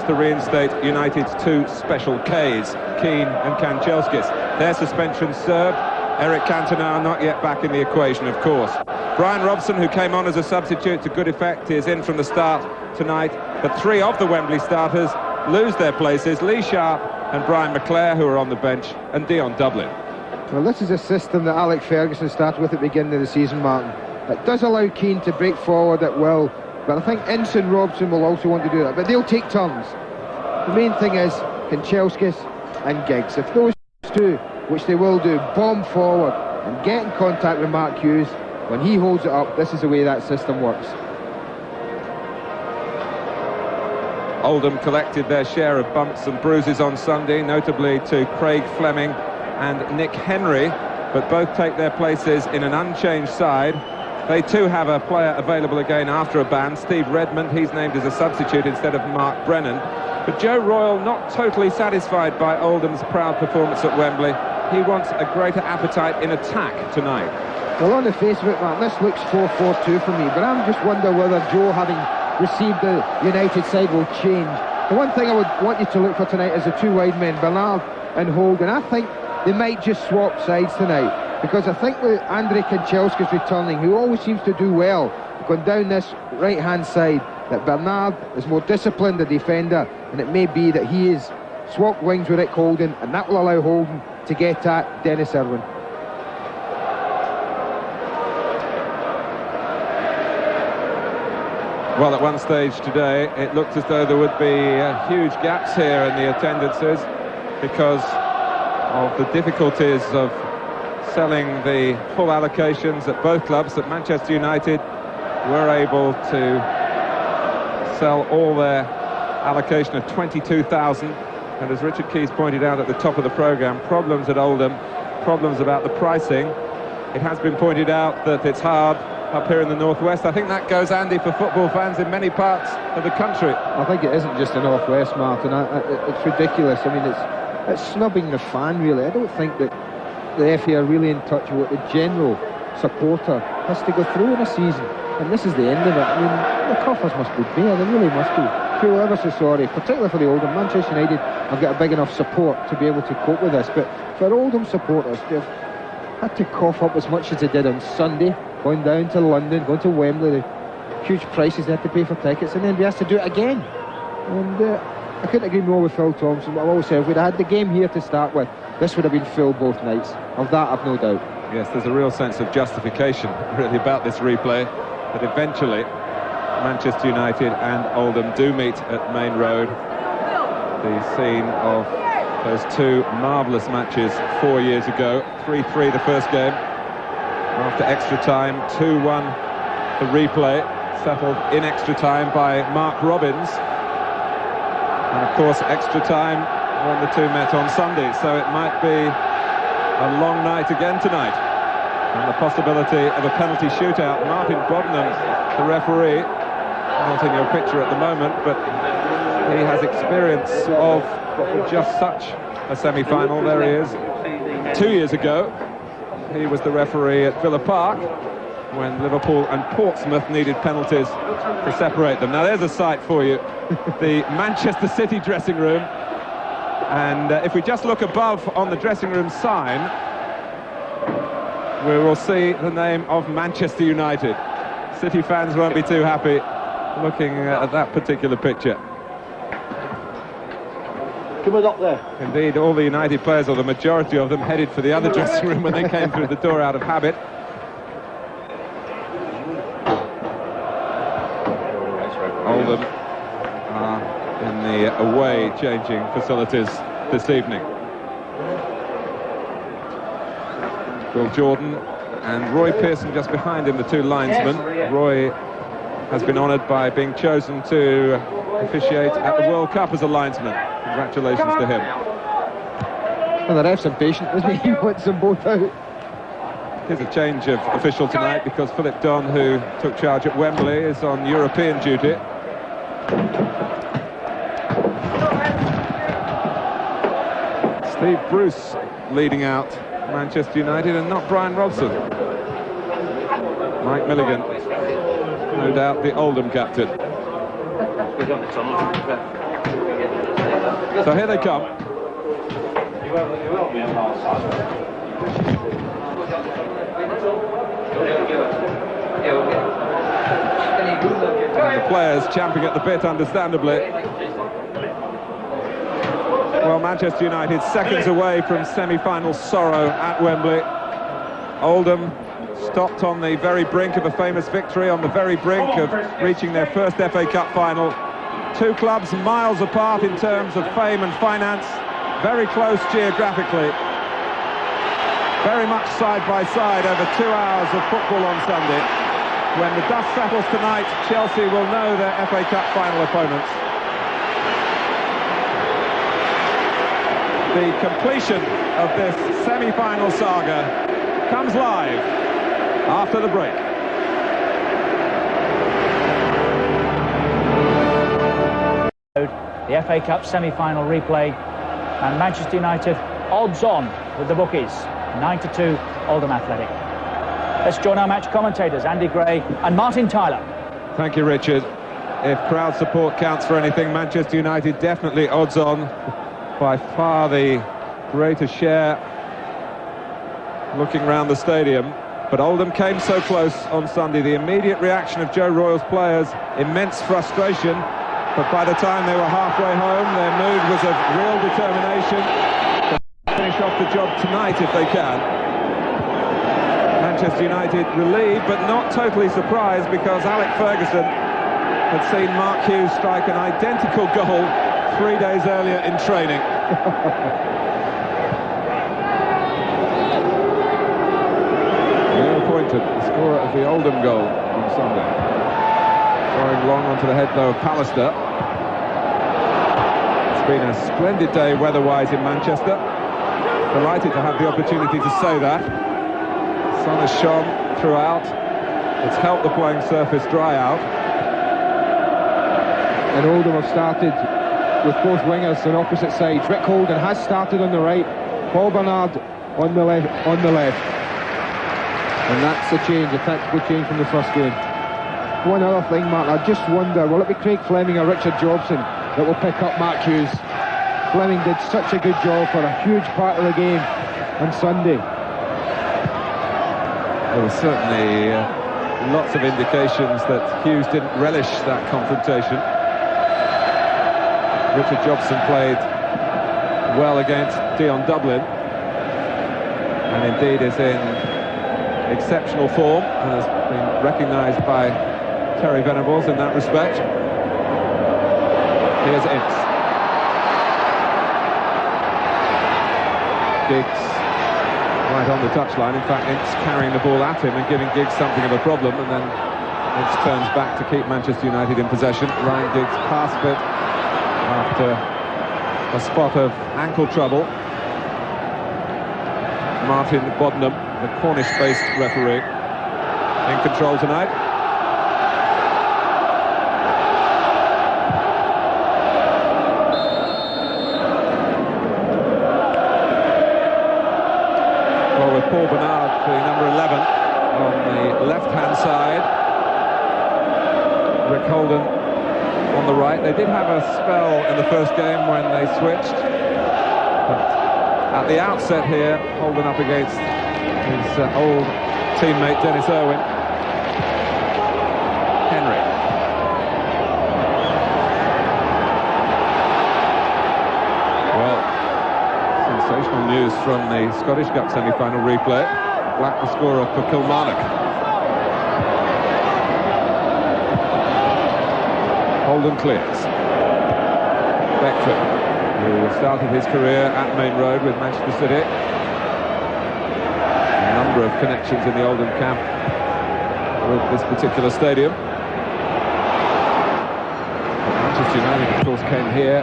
to reinstate United's two special Ks, Keane and Kanchelskis. Their suspension served. Eric Cantona not yet back in the equation, of course. Brian Robson, who came on as a substitute to good effect, is in from the start tonight. But three of the Wembley starters lose their places. Lee Sharp and Brian McClare, who are on the bench, and Dion Dublin. Well, this is a system that Alex Ferguson started with at the beginning of the season, Martin. It does allow Keane to break forward at will, but I think Ince and Robson will also want to do that, but they'll take turns. The main thing is Kanchelskis and Giggs. If those two, which they will do, bomb forward and get in contact with Mark Hughes, when he holds it up, this is the way that system works. Oldham collected their share of bumps and bruises on Sunday, notably to Craig Fleming and Nick Henry, but both take their places in an unchanged side. They too have a player available again after a ban, Steve Redmond. He's named as a substitute instead of Mark Brennan. But Joe Royle not totally satisfied by Oldham's proud performance at Wembley. He wants a greater appetite in attack tonight. Well, on the face of it, Mark, this looks 4-4-2 for me, but I'm just wondering whether Joe, having received the United side, will change. The one thing I would want you to look for tonight is the two wide men, Bernard and Hogan. I think they might just swap sides tonight, because I think with Andrei Kanchelskis returning, who always seems to do well going down this right-hand side, that Bernard is more disciplined, a defender, and it may be that he is swapped wings with Rick Holden, and that will allow Holden to get at Dennis Irwin. Well, at one stage today, it looked as though there would be huge gaps here in the attendances because of the difficulties of selling the full allocations at both clubs. That Manchester United were able to sell all their allocation of 22,000, and as Richard Keys pointed out at the top of the programme, problems at Oldham, problems about the pricing. It has been pointed out that it's hard up here in the northwest. I think that goes, Andy, for football fans in many parts of the country. I think it isn't just the northwest, Martin. It's ridiculous. I mean, it's snubbing the fan, really. I don't think that the FA are really in touch with what the general supporter has to go through in a season, and this is the end of it. I mean, the coffers must be bare, they really must be. Feel ever so sorry, particularly for the Oldham. Manchester United have got a big enough support to be able to cope with this, but for Oldham supporters, they've had to cough up as much as they did on Sunday, going down to London, going to Wembley, the huge prices they had to pay for tickets, and then they has to do it again. And I couldn't agree more with Phil Thompson. But I've always said, if we'd had the game here to start with, this would have been full both nights. Of that, I've no doubt. Yes, there's a real sense of justification, really, about this replay, that eventually Manchester United and Oldham do meet at Main Road, the scene of those two marvellous matches 4 years ago. 3-3 the first game. After extra time, 2-1 the replay, settled in extra time by Mark Robbins. And of course, extra time when the two met on Sunday, so it might be a long night again tonight. And the possibility of a penalty shootout. Martin Boddenham, the referee, not in your picture at the moment, but he has experience of just such a semi-final. There he is. 2 years ago, he was the referee at Villa Park when Liverpool and Portsmouth needed penalties to separate them. Now there's a sight for you, the Manchester City dressing room, and if we just look above on the dressing room sign, we will see the name of Manchester United. City fans won't be too happy looking at that particular picture. Come on up there. Indeed, all the United players, or the majority of them, headed for the other dressing room when they came through the door out of habit. Oldham are in the away changing facilities this evening. Will Jordan and Roy Pearson just behind him, the two linesmen. Roy has been honoured by being chosen to officiate at the World Cup as a linesman. Congratulations to him. Well, the ref's impatient, isn't he? He wants them both out. Here's a change of official tonight because Philip Don, who took charge at Wembley, is on European duty. Steve Bruce leading out Manchester United, and not Brian Robson. Mike Milligan, no doubt the Oldham captain. So here they come. And the players champing at the bit, understandably. Well, Manchester United seconds away from semi-final sorrow at Wembley. Oldham stopped on the very brink of a famous victory, on the very brink of reaching their first FA Cup final. Two clubs miles apart in terms of fame and finance, very close geographically. Very much side by side over 2 hours of football on Sunday. When the dust settles tonight, Chelsea will know their FA Cup final opponents. The completion of this semi-final saga comes live after the break. The FA Cup semi-final replay, and Manchester United odds on with the bookies, 9-2 Oldham Athletic. Let's join our match commentators, Andy Gray and Martin Tyler. Thank you, Richard. If crowd support counts for anything, Manchester United definitely odds on. By far the greater share looking round the stadium. But Oldham came so close on Sunday. The immediate reaction of Joe Royle's players, immense frustration. But by the time they were halfway home, their mood was of real determination to finish off the job tonight if they can. Manchester United relieved, but not totally surprised, because Alec Ferguson had seen Mark Hughes strike an identical goal 3 days earlier in training. Neil Pointon, the scorer of the Oldham goal on Sunday. Throwing long onto the head, though, of Pallister. It's been a splendid day weather-wise in Manchester. Delighted to have the opportunity to say that. The sun has shone throughout. It's helped the playing surface dry out. And Oldham have started with both wingers on opposite sides. Rick Holden has started on the right, Paul Bernard on the left. And that's a change, a tactical change from the first game. One other thing, Mark, I just wonder, will it be Craig Fleming or Richard Jobson that will pick up Mark Hughes? Fleming did such a good job for a huge part of the game on Sunday. There were certainly lots of indications that Hughes didn't relish that confrontation. Richard Jobson played well against Dion Dublin, and indeed is in exceptional form and has been recognised by Terry Venables in that respect. Here's Ince. Giggs right on the touchline. In fact, Ince carrying the ball at him and giving Giggs something of a problem, and then Ince turns back to keep Manchester United in possession. Ryan Giggs past it after a spot of ankle trouble. Martin Boddenham, the Cornish-based referee, in control tonight. Well, with Paul Bernard, the number 11, on the left-hand side, Rick Holden on the right. They did have a spell in the first game when they switched, but at the outset here, Holden up against his old teammate Dennis Irwin. Henry. Well, sensational news from the Scottish Cup semi-final replay. Black the scorer for Kilmarnock. Holden clears. Beckford, who started his career at Main Road with Manchester City. A number of connections in the Oldham camp with this particular stadium. Manchester United, of course, came here.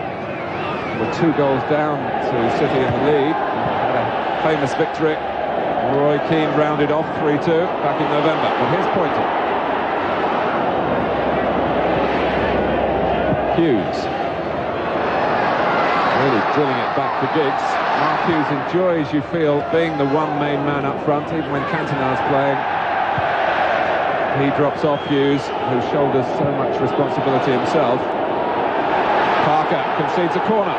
Were 2 goals down to City in the lead. Had a famous victory. Roy Keane rounded off 3-2 back in November. But here's Pointer. Hughes. Really drilling it back to Giggs. Mark Hughes enjoys, you feel, being the one main man up front, even when Cantona's playing. He drops off Hughes, who shoulders so much responsibility himself. Parker concedes a corner.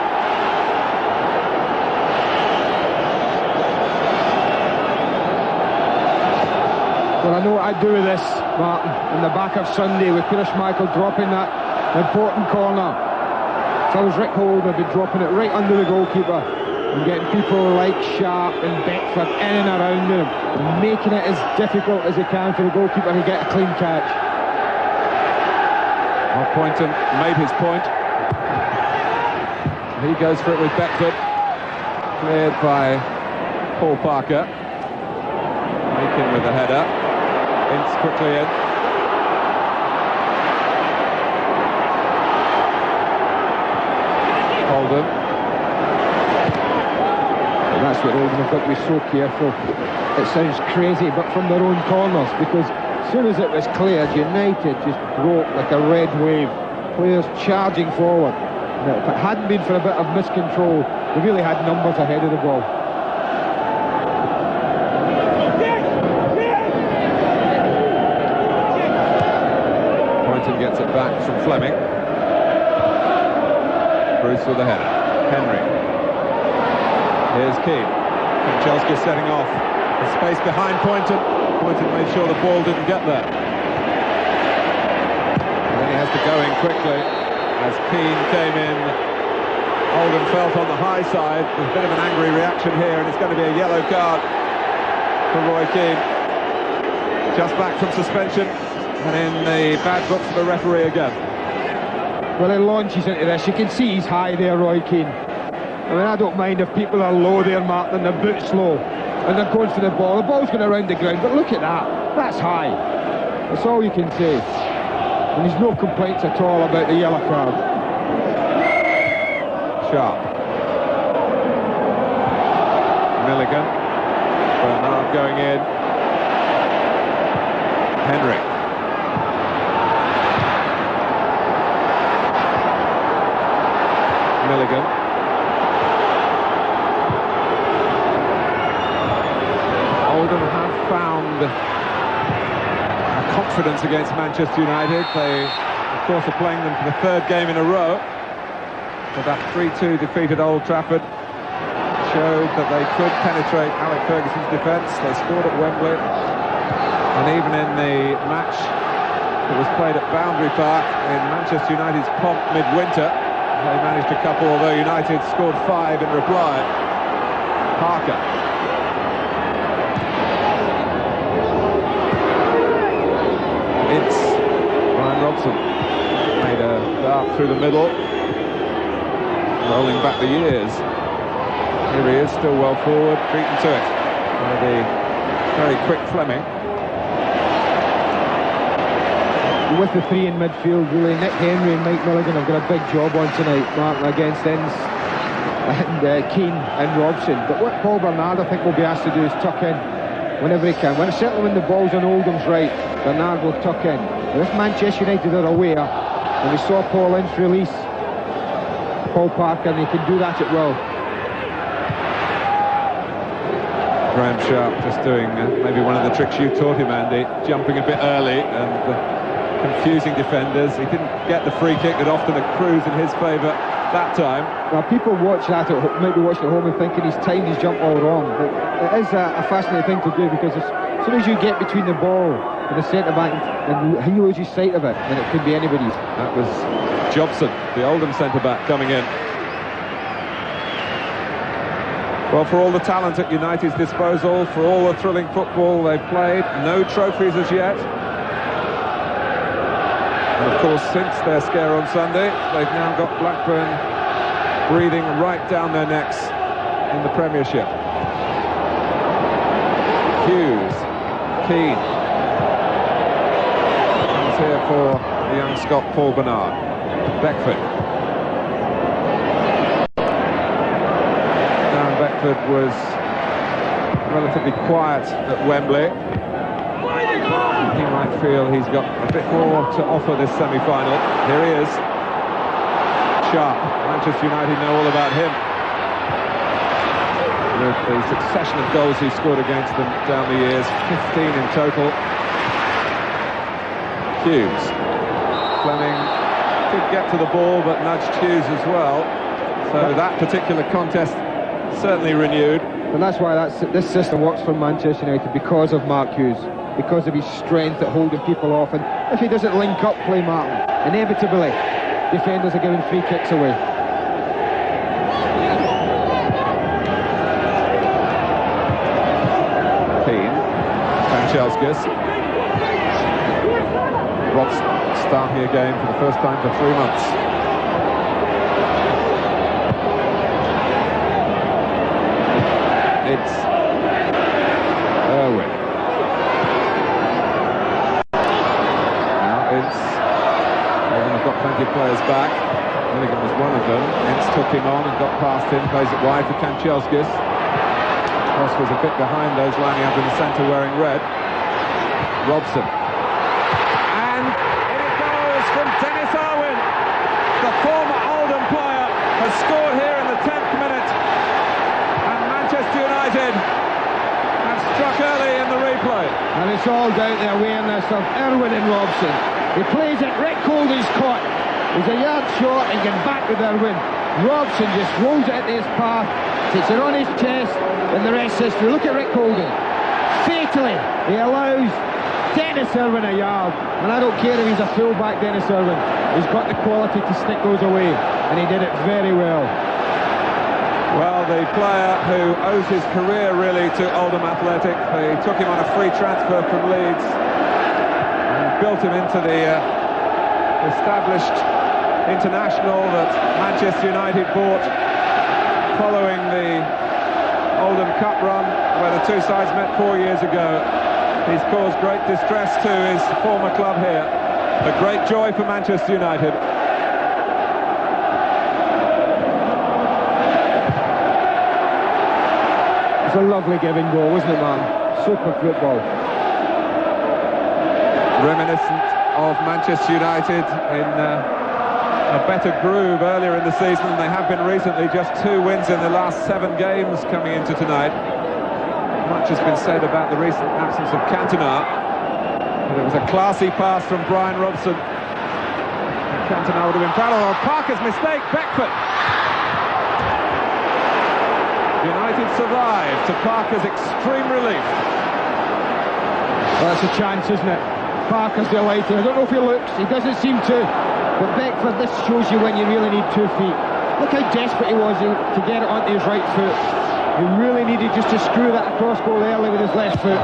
Well, I know what I'd do with this, Martin. In the back of Sunday, with Peter Schmeichel dropping that important corner. If I was Rick Holt, I'd be dropping it right under the goalkeeper and getting people like Sharp and Beckford in and around him and making it as difficult as he can for the goalkeeper to get a clean catch. Well, Poynton made his point. He goes for it with Beckford. Cleared by Paul Parker. Making with a header. Ince quickly in. Oldham. And that's what Oldham have got to be so careful. It sounds crazy, but from their own corners, because as soon as it was cleared, United just broke like a red wave. Players charging forward. Now, if it hadn't been for a bit of miscontrol, they really had numbers ahead of the ball. Poynton gets it back from Fleming. Bruce with the header. Henry. Here's Keane. Kanchelski setting off. The space behind Poynton. Poynton made sure the ball didn't get there. And then he has to go in quickly as Keane came in. Oldham felt on the high side. There's a bit of an angry reaction here, and it's going to be a yellow card for Roy Keane. Just back from suspension and in the bad books for the referee again. Well, he launches into this. You can see he's high there, Roy Keane. I mean, I don't mind if people are low there, Martin, and their boots low, and they're going for the ball. The ball's going around the ground, but look at that. That's high. That's all you can say. And there's no complaints at all about the yellow card. Sharp. Milligan. Bernard going in. Henry. Milligan. Oldham have found a confidence against Manchester United. They, of course, are playing them for the third game in a row. But that 3-2 defeat at Old Trafford showed that they could penetrate Alec Ferguson's defence. They scored at Wembley. And even in the match that was played at Boundary Park in Manchester United's pomp midwinter, they managed a couple, although United scored 5 in reply. Parker. Ince. Ryan Robson made a dart through the middle, rolling back the years. Here he is, still well forward, beaten to it by the very quick Fleming. With the three in midfield, really, Nick Henry and Mike Milligan have got a big job on tonight, Martin, against Ince and Keane and Robson. But what Paul Bernard, I think, will be asked to do is tuck in whenever he can. Certainly when the ball's on Oldham's right, Bernard will tuck in. But if Manchester United are aware, and we saw Paul Ince release Paul Parker, and he can do that at will. Graham Sharp just doing maybe one of the tricks you taught him, Andy, jumping a bit early and confusing defenders. He didn't get the free kick that often accrues in his favour that time. Now, people watch that might be watching at home and thinking he's timed his jump all wrong. But it is a fascinating thing to do, because as soon as you get between the ball and the centre-back, and he loses sight of it, and it could be anybody's. That was Jobson, the Oldham centre-back, coming in. Well, for all the talent at United's disposal, for all the thrilling football they've played, no trophies as yet. And of course, since their scare on Sunday, they've now got Blackburn breathing right down their necks in the Premiership. Hughes, Keane. He's here for the young Scot Paul Bernard. Beckford. Darren Beckford was relatively quiet at Wembley. He might feel he's got a bit more to offer this semi-final. Here he is. Sharp. Manchester United know all about him. With the succession of goals he scored against them down the years, 15 in total. Hughes. Fleming could get to the ball, but nudged Hughes as well. So that particular contest certainly renewed. But that's why this system works for Manchester United, because of Mark Hughes, because of his strength at holding people off. And if he doesn't link up play, Martin, inevitably defenders are giving free kicks away. Keane, Kanchelskis. Rob's starting again for the first time for 3 months. It's Irwin. Now it's Oldham have got plenty of players back. Milligan was one of them. Ince took him on and got past him, plays it wide for Kanchelskis. Ross was a bit behind those lining up in the centre wearing red. Robson. And in it goes from Dennis Irwin. The former Oldham player has scored here in the 10th minute. And Manchester United have struck early in the replay. And it's all down to the awareness of Irwin and Robson. He plays it, Rick Holding's caught. He's a yard short and gets back with Irwin. Robson just rolls it into his path, sits it on his chest, and the rest is history. Look at Rick Holding. Fatally, he allows Dennis Irwin a yard. And I don't care if he's a full-back, Dennis Irwin. He's got the quality to stick those away, and he did it very well. Well, the player who owes his career really to Oldham Athletic, they took him on a free transfer from Leeds and built him into the established international that Manchester United bought following the Oldham Cup run where the two sides met 4 years ago. He's caused great distress to his former club here. A great joy for Manchester United. It's a lovely giving goal, wasn't it, man? Super football. Reminiscent of Manchester United in a better groove earlier in the season than they have been recently. Just 2 wins in the last 7 games coming into tonight. Much has been said about the recent absence of Cantona, but it was a classy pass from Brian Robson. And Cantona would have been proud of Parker's mistake. Beckford. United survived to Parker's extreme relief. Well, that's a chance, isn't it? Parker's delighted. I don't know if he looks, he doesn't seem to. But Beckford, this shows you when you really need 2 feet. Look how desperate he was to get it onto his right foot. He really needed just to screw that across goal early with his left foot.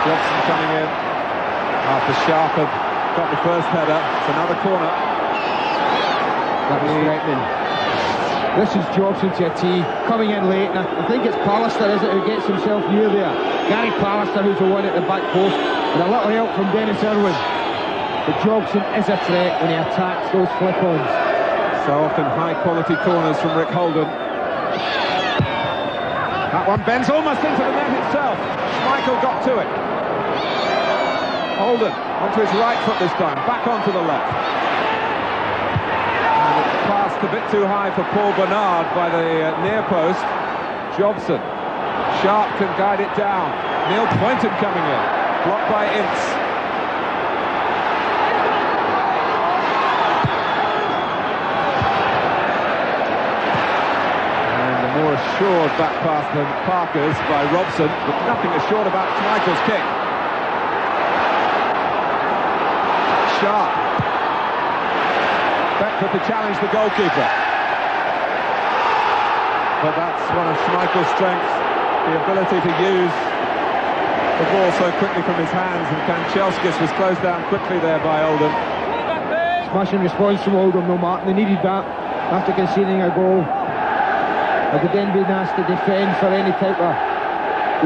Johnson coming in after Sharp had got the first header. It's another corner. That was threatening. This is Jobson to a tee, coming in late, and I think it's Pallister, is it, who gets himself near there. Gary Pallister, who's the one at the back post, and a little help from Dennis Irwin. But Jobson is a threat when he attacks those flip-ons. So often high-quality corners from Rick Holden. That one bends almost into the net itself. Michael got to it. Holden onto his right foot this time, back onto the left. And it's passed a bit too high for Paul Bernard by the near post. Jobson. Sharp can guide it down. Neil Poynton coming in. Blocked by Ince. More assured back pass than Parker's by Robson, but nothing assured about Schmeichel's kick. Sharp. Beckford to challenge the goalkeeper. But that's one of Schmeichel's strengths, the ability to use the ball so quickly from his hands, and Kanchelskis was closed down quickly there by Oldham. Smashing response from Oldham, no Martin. They needed that after conceding a goal. It would then be asked to defend for any type of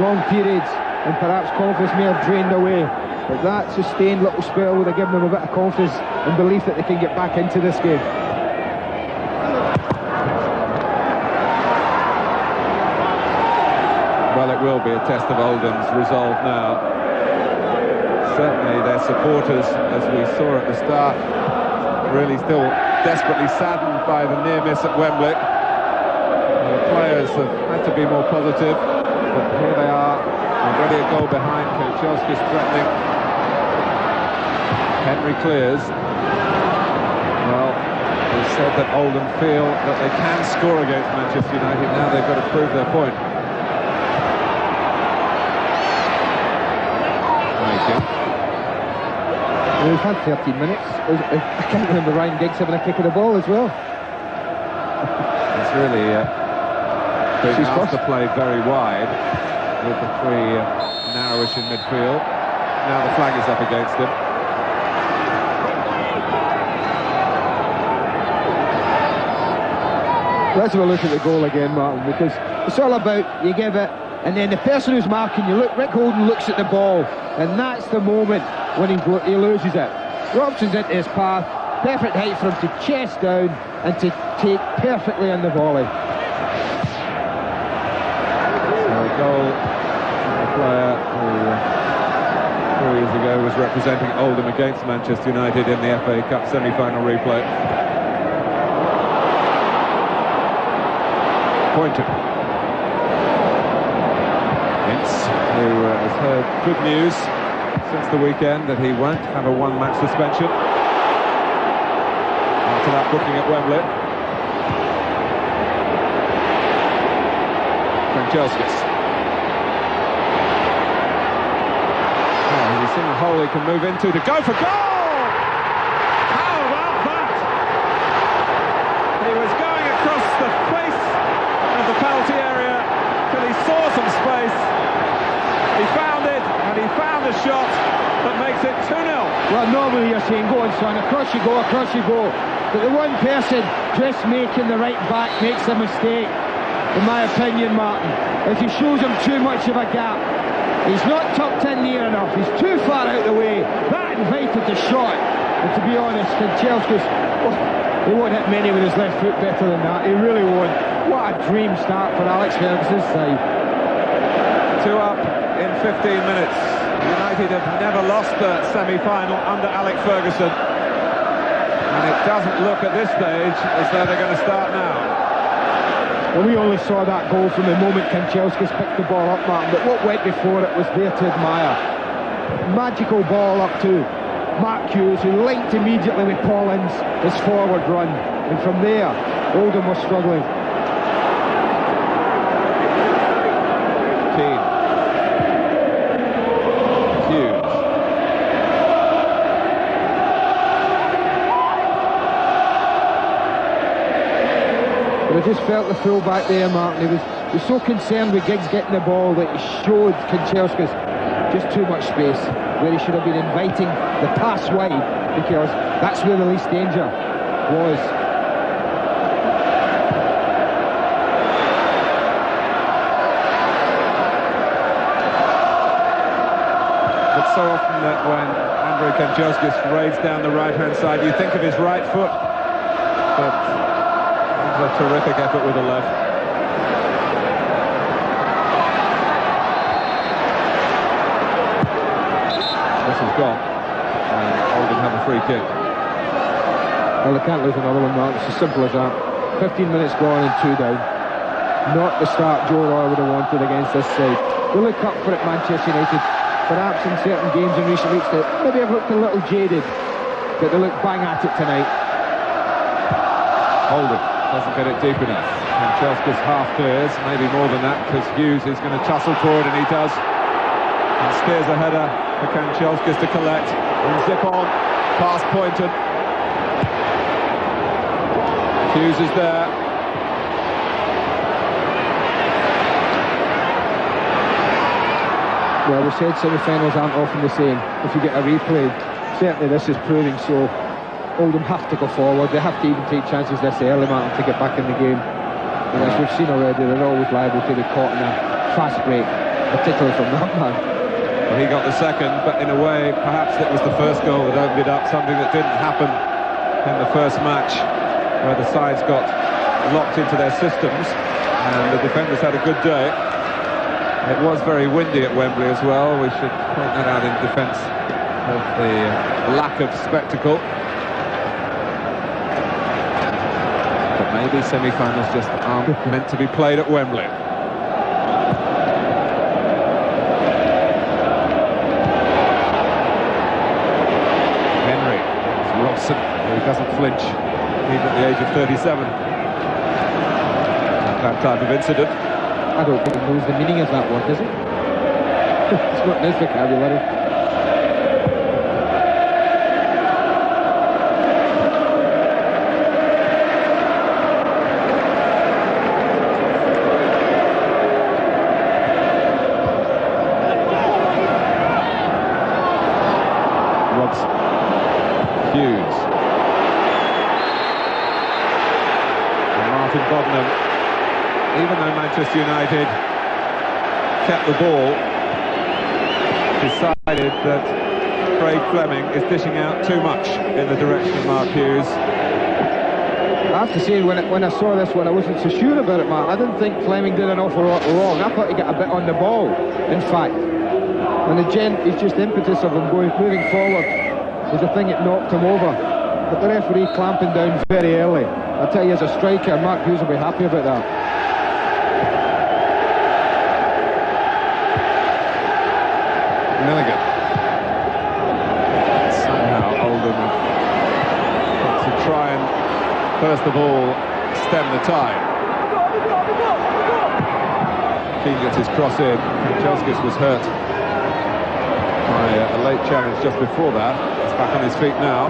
long periods, and perhaps confidence may have drained away. But that sustained little spell would have given them a bit of confidence and belief that they can get back into this game. Well, it will be a test of Oldham's resolve now. Certainly their supporters, as we saw at the start, really still desperately saddened by the near miss at Wembley. The players have had to be more positive, but here they are, already a goal behind. Kanchelskis threatening. Henry clears. Well, his said that Oldham feel that they can score against Manchester United. Now they've got to prove their point. We've had 13 minutes. I can't remember Ryan Giggs having a kick of the ball as well. It's really being asked to play very wide with the three narrowish in midfield. Now the flag is up against him. Let's have a look at the goal again, Martin, because it's all about you give it, and then the person who's marking you, look, Rick Holden looks at the ball, and that's the moment when he loses it. Robson's into his path, perfect height for him to chest down and to take perfectly on the volley. So a goal from a player who 4 years ago was representing Oldham against Manchester United in the FA Cup semi-final replay. Pointer. Ince, who has heard good news since the weekend that he won't have a one-match suspension after that booking at Wembley. Franchelskis. Oh, has he seen a hole he can move into to go for goal? How about that? He was going across the face of the penalty area till he saw some space. He found it, and he found a shot that makes it 2-0. Well, normally you're saying, go on, son, across you go, across you go. But the one person just making the right back makes a mistake, in my opinion, Martin, as he shows him too much of a gap. He's not tucked in near enough, he's too far out of the way. That invited the shot. And to be honest, Chelsea's, he won't hit many with his left foot better than that. He really won't. What a dream start for Alex Ferguson's side. 2 up in 15 minutes. United have never lost a semi-final under Alex Ferguson, and it doesn't look at this stage as though they're going to start now. Well, we only saw that goal from the moment Kanchelskis picked the ball up, Martin, but what went before it was there to admire. Magical ball up to Mark Hughes, who linked immediately with Paul Ince, his forward run, and from there Oldham was struggling. Keane. Hughes. But I just felt the full-back there, Martin. He was so concerned with Giggs getting the ball that he showed Kanchelskis just too much space, where he should have been inviting the pass wide, because that's where the least danger was. So often that when Andrei Kanchelskis raids down the right-hand side, you think of his right foot, but it was a terrific effort with the left. This is gone, and Oldham have a free kick. Well, they can't lose another one, Mark. It's as simple as that. 15 minutes gone and 2 down. Not the start Joe Roy would have wanted against this side. They look up for it, Manchester United. Perhaps in certain games in recent weeks that maybe have looked a little jaded, but they look bang at it tonight. Oldham doesn't get it deep enough. Kanchelskis half clears, maybe more than that, because Hughes is going to tussle forward, and he does. And spears a header for Kanchelskis to collect and zip on past Poynton. Hughes is there. Well, we said semi-finals aren't often the same. If you get a replay, certainly this is proving so. Oldham have to go forward. They have to even take chances this early, Martin, to get back in the game. And as we've seen already, they're always liable to be caught in a fast break, particularly from that man. Well, he got the second, but in a way, perhaps it was the first goal that opened it up, something that didn't happen in the first match, where the sides got locked into their systems, and the defenders had a good day. It was very windy at Wembley as well. We should point that out in defence of the lack of spectacle. But maybe semi-finals just aren't meant to be played at Wembley. Henry, it's Robson, who doesn't flinch. even at the age of 37. That type of incident. I don't think he knows the meaning of that word, does he? It's not in his vocabulary. Hughes. And Martin Bodnam, even though Manchester United kept the ball, decided that Craig Fleming is dishing out too much in the direction of Mark Hughes. I have to say, when I saw this one, I wasn't so sure about it, Mark. I didn't think Fleming did an awful lot wrong. I thought he got a bit on the ball, in fact. And it's just impetus of him moving forward was the thing that knocked him over. But the referee clamping down very early. I tell you, as a striker, Mark Hughes will be happy about that. Milligan. Somehow Oldham to try and, first of all, stem the tide. Keane gets his cross in. Kanchelskis was hurt by a late challenge just before that. He's back on his feet now.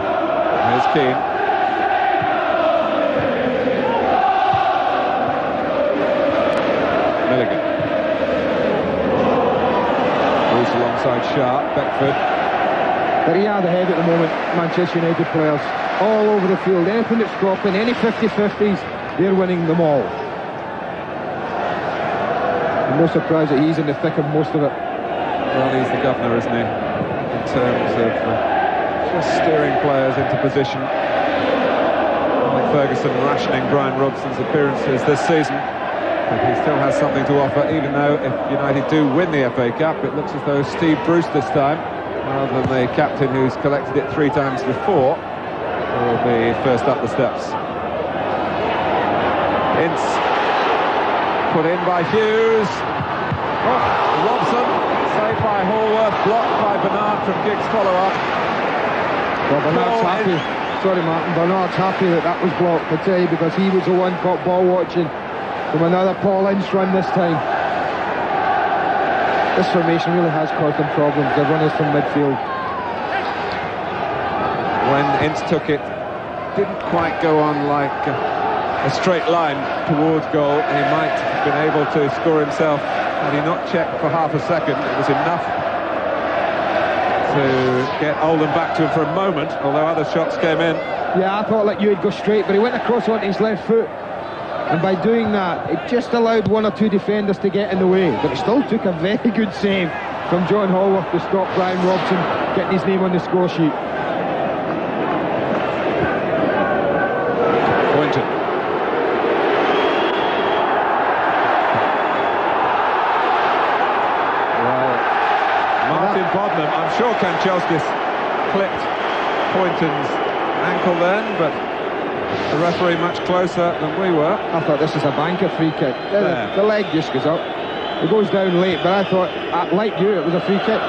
Here's Keane. Milligan. Bruce alongside Sharp. Beckford. Very hard ahead at the moment, Manchester United players. All over the field. Anything that's dropping, any 50-50s, they're winning them all. I'm no surprise that he's in the thick of most of it. Well, he's the governor, isn't he? In terms of just steering players into position. Like Ferguson rationing Brian Robson's appearances this season. But he still has something to offer, even though if United do win the FA Cup, it looks as though Steve Bruce this time, rather than the captain who's collected it 3 times before, will be first up the steps. Ince put in by Hughes. Oh, Robson saved by Hallworth, blocked by Bernard from Giggs' follow-up. Well, Bernard's happy. Sorry, Martin. Bernard's happy that was blocked, I tell you, because he was the one caught ball watching from another Paul Ince run this time. This formation really has caused them problems. The runners from midfield. When Ince took it, didn't quite go on like a straight line towards goal. He might have been able to score himself had he not checked for half a second. It was enough to get Oldham back to him for a moment, although other shots came in. Yeah, I thought like you would go straight, but he went across onto his left foot. And by doing that, it just allowed 1 or 2 defenders to get in the way. But it still took a very good save from John Hallworth to stop Brian Robson getting his name on the score sheet. Pointed. Well, Martin Bodnam, I'm sure Kanchelskis clipped Poynton's ankle then, but the referee much closer than we were. I thought this was a banker free kick. The leg just goes up. It goes down late, but I thought, like you, it was a free kick.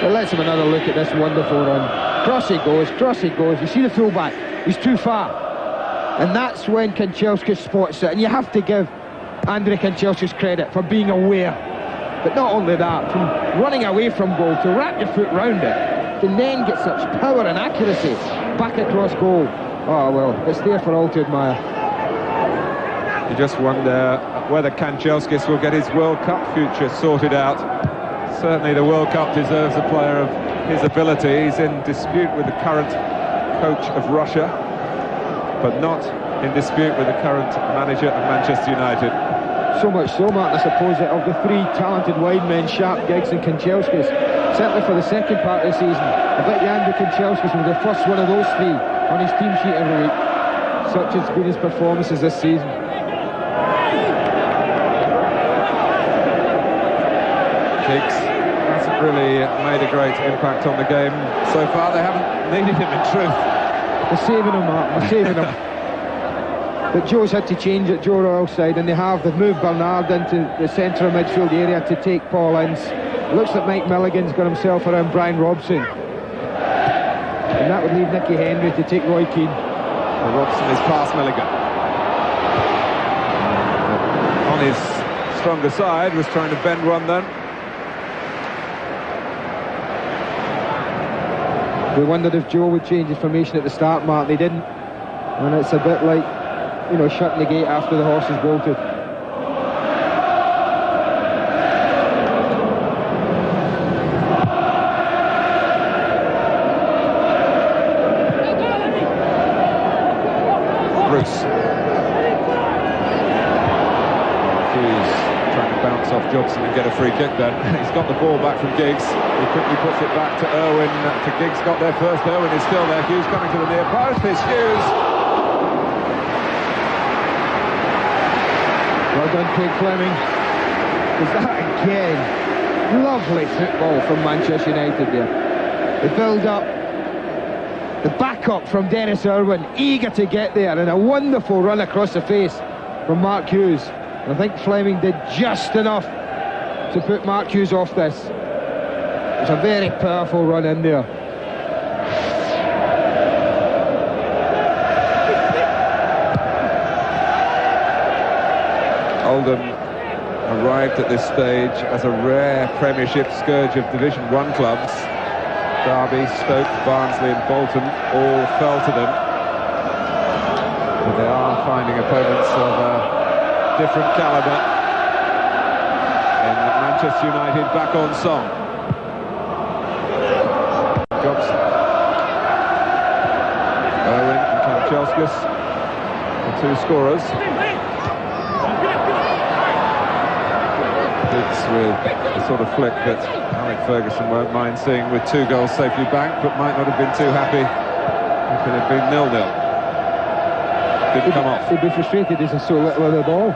But let's have another look at this wonderful run. Cross he goes. You see the fullback? He's too far. And that's when Kanchelskis spots it. And you have to give Andrei Kanchelskis credit for being aware. But not only that, from running away from goal to wrap your foot round it, to then get such power and accuracy back across goal. Oh, well, it's there for all to admire. You just wonder whether Kanchelskis will get his World Cup future sorted out. Certainly the World Cup deserves a player of his ability. He's in dispute with the current coach of Russia, but not in dispute with the current manager of Manchester United. So much so, Martin, I suppose, that of the 3 talented wide men, Sharp, Giggs and Kanchelskis, certainly for the second part of the season, I bet you Andrei Kanchelskis was the first one of those 3 on his team sheet every week. Such has been his performances this season. Giggs hasn't really made a great impact on the game so far. They haven't needed him, in truth. They're saving him, Martin, they're saving him. But Joe's had to change at Joe Royal's side, and they've moved Bernard into the centre of midfield area to take Paul Ince. It looks like Mike Milligan's got himself around Brian Robson. And that would leave Nicky Henry to take Roy Keane. Well, Robson is past Milligan. On his stronger side, was trying to bend one then. We wondered if Joe would change his formation at the start, Mark. They didn't. And it's a bit like, you know, shutting the gate after the horse has bolted. Bruce. Hughes trying to bounce off Jobson and get a free kick then. He's got the ball back from Giggs. He quickly puts it back to Irwin. To Giggs, got there first. Irwin is still there. Hughes coming to the near post. It's Hughes. Well done, Craig Fleming. Is that again? Lovely football from Manchester United there. The build-up, the backup from Dennis Irwin, eager to get there, and a wonderful run across the face from Mark Hughes. I think Fleming did just enough to put Mark Hughes off this. It's a very powerful run in there. Oldham arrived at this stage as a rare Premiership scourge of Division 1 clubs. Derby, Stoke, Barnsley and Bolton all fell to them. But they are finding opponents of a different calibre. In Manchester United back on song. Jobson. Irwin and Kanchelskis, the two scorers. It's with the sort of flick that Alec Ferguson won't mind seeing, with 2 goals safely banked, but might not have been too happy if it had been 0-0. Didn't come off. He'd be frustrated there's so little of the ball.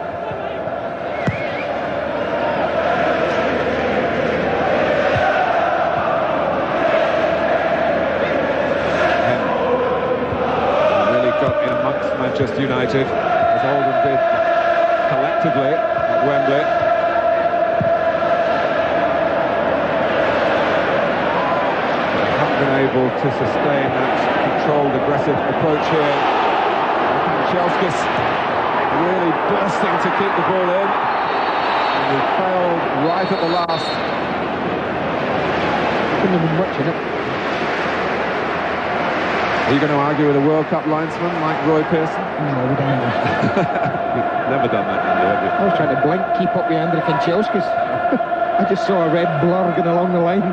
Really got in amongst Manchester United, as Oldham did collectively at Wembley. Able to sustain that controlled, aggressive approach here. Kanchelskis really bursting to keep the ball in, and he failed right at the last. Couldn't have been much in it. Are you going to argue with a World Cup linesman like Roy Pearson? No, we don't. You've never done that, have you? I was trying to blink, keep up with Andrei Kanchelskis. I just saw a red blur going along the line.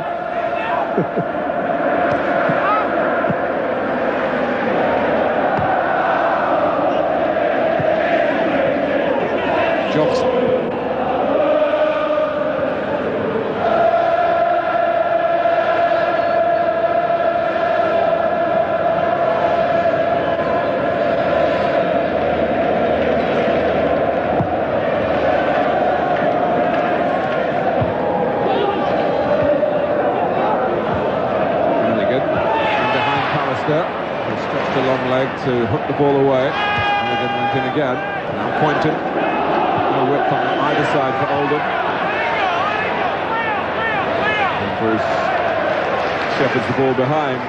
Jobson. Milligan. And behind Pallister, who stretched a long leg to hook the ball away. Milligan went in again. Now Poynton. No width on either side for Oldham. And Bruce shepherds the ball behind.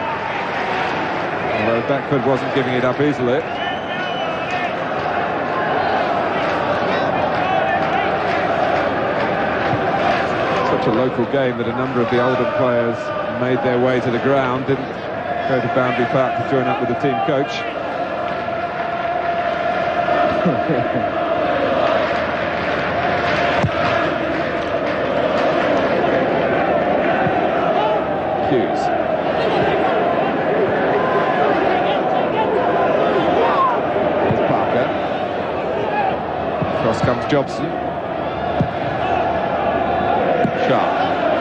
Although Beckford wasn't giving it up easily. Such a local game that a number of the Oldham players made their way to the ground, didn't go to Boundary Park to join up with the team coach. Hughes. Here's Parker. Cross comes Jobson. Sharp.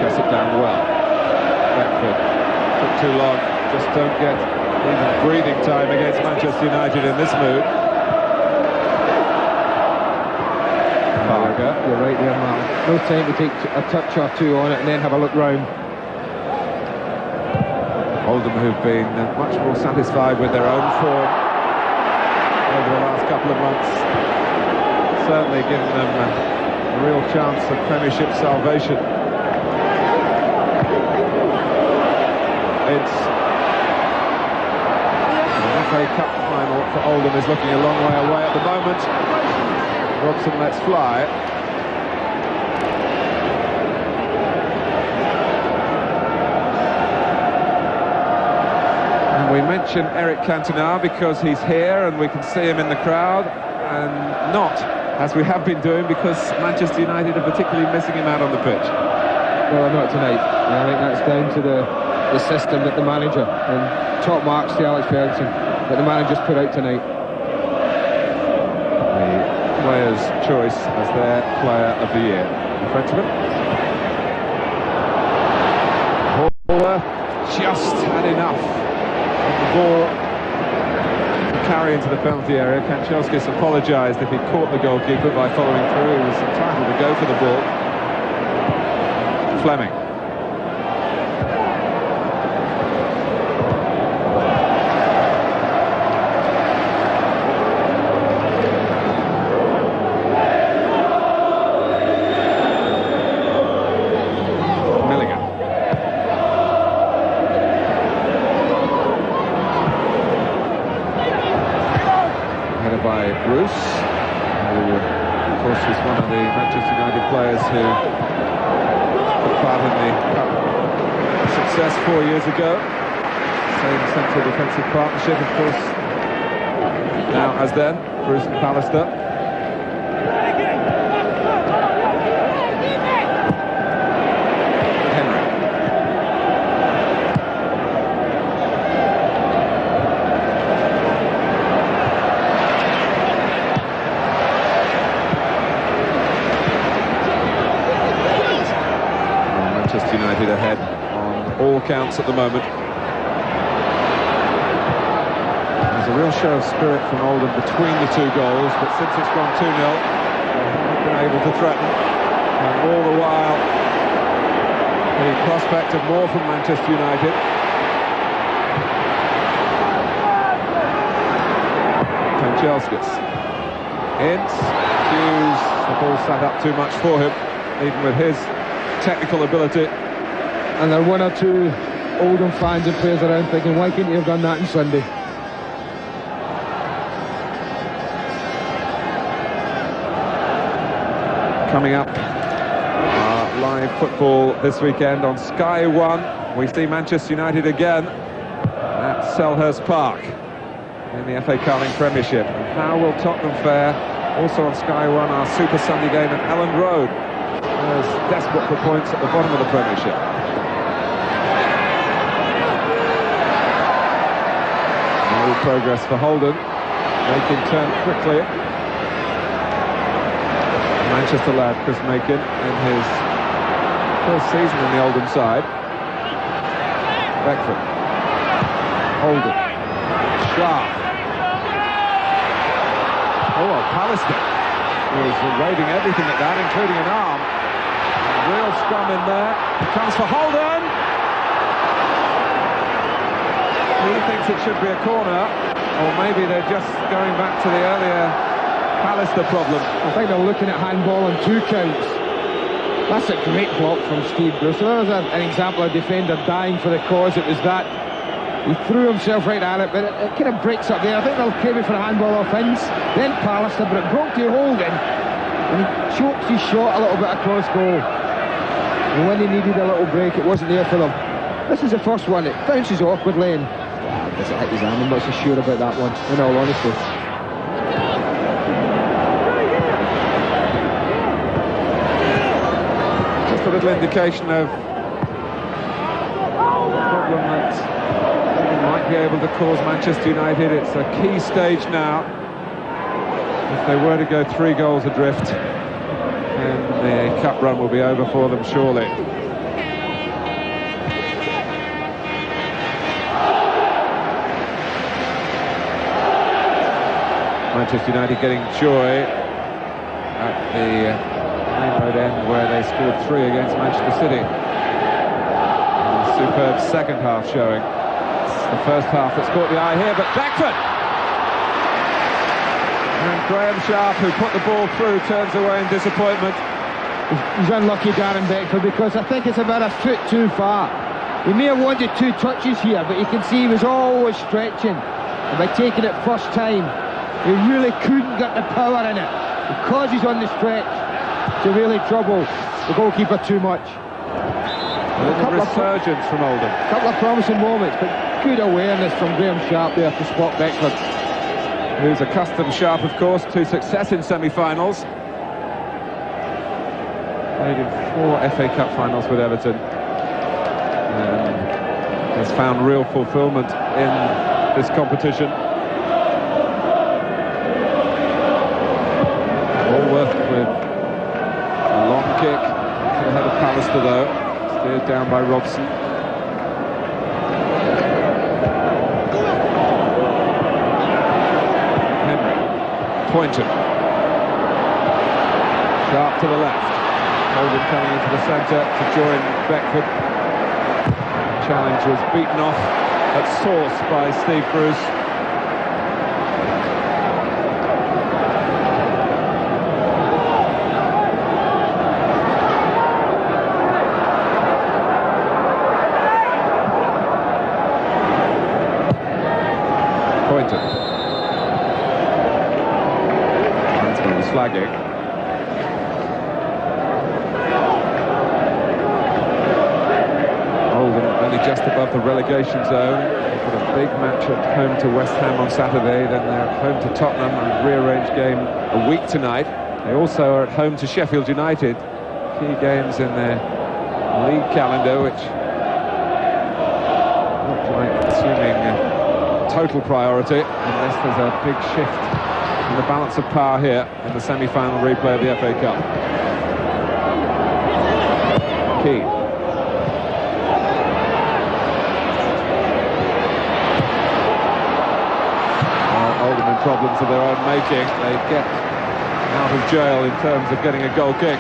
Chest it down well. Beckford. Took too long. Just don't get even breathing time against Manchester United in this mood. Parker. You're right there, Mark. No time to take a touch or two on it and then have a look round. Oldham, who've been much more satisfied with their own form over the last couple of months, certainly giving them a real chance of Premiership salvation. It's an FA Cup final for Oldham is looking a long way away at the moment. Robson lets fly. And we mention Eric Cantona because he's here and we can see him in the crowd, and not, as we have been doing, because Manchester United are particularly missing him out on the pitch. Well, not tonight. I think that's down to the system that the manager, and top marks to Alex Ferguson, that the manager's put out tonight. The player's choice as their player of the year, the Frenchman. Haller just had enough of the ball to carry into the penalty area. Kanchelskis apologised if he'd caught the goalkeeper by following through. He was entitled to go for the ball. Fleming. By Bruce, who of course was one of the Manchester United players who took part in the Cup success 4 years ago. Same central defensive partnership, of course, now as then, Bruce and Pallister. Manchester United ahead on all counts at the moment. There's a real show of spirit from Oldham between the two goals, but since it's gone 2-0, they haven't been able to threaten. And all the while, the prospect of more from Manchester United. Kanchelskis. Ince, Hughes, the ball sat up too much for him, even with his technical ability. And there are one or two Oldham fans and players around thinking, why couldn't you have done that on Sunday? Coming up, live football this weekend on Sky 1. We see Manchester United again at Selhurst Park in the FA Carling Premiership. And how will Tottenham fare? Also on Sky 1, our Super Sunday game at Elland Road. There's desperate for points at the bottom of the Premiership. No progress for Holden. Makin turned quickly. Manchester lad Chris Makin in his first season in the Oldham side. Beckford. Holden. Sharp. Oh, Pallister was evading everything at that, including an arm. Real scrum in there. Comes for Holden. He thinks it should be a corner, or maybe they're just going back to the earlier Pallister problem. I think they're looking at handball on 2 counts. That's a great block from Steve Bruce. So that was an example of a defender dying for the cause. It was that. He threw himself right at it, but it kind of breaks up there. I think they'll claim it for a handball offence. Then Pallister, but it broke to Holden, and he choked his shot a little bit across goal. And when he needed a little break, it wasn't there for them. This is the first one. It bounces awkwardly, and does it hit his arm? I'm not so sure about that one, in all honesty. Just a little indication of the problem that might be able to cause Manchester United. It's a key stage now. If they were to go 3 goals adrift, then the cup run will be over for them, surely. Manchester United getting joy at the main road end, where they scored 3 against Manchester City. And a superb second half showing. The first half that's caught the eye here, but Beckford! And Graham Sharp, who put the ball through, turns away in disappointment. He's unlucky, Darren Beckford, because I think it's about a foot too far. He may have wanted 2 touches here, but you can see he was always stretching. And by taking it first time, he really couldn't get the power in it. Because he's on the stretch, to really trouble the goalkeeper too much. A little resurgence from Oldham. A couple of promising moments, but good awareness from Graham Sharp there to spot Beckford. Who's accustomed, Sharp, of course, to success in semi-finals. Played in 4 FA Cup finals with Everton. Has found real fulfilment in this competition. Allworth with a long kick to the head of Pallister, though. Steered down by Robson. Henry. Pointed. Sharp to the left. Oldham coming into the centre to join Beckford. Challenge was beaten off at source by Steve Bruce. Pointed. Huntsman was flagging. Just above the relegation zone. They've got a big match at home to West Ham on Saturday, then they're at home to Tottenham, a rearranged game a week tonight. They also are at home to Sheffield United. Key games in their league calendar, which look like assuming total priority unless there's a big shift in the balance of power here in the semi-final replay of the FA Cup. Key. Oldham in problems of their own making. They get out of jail in terms of getting a goal kick.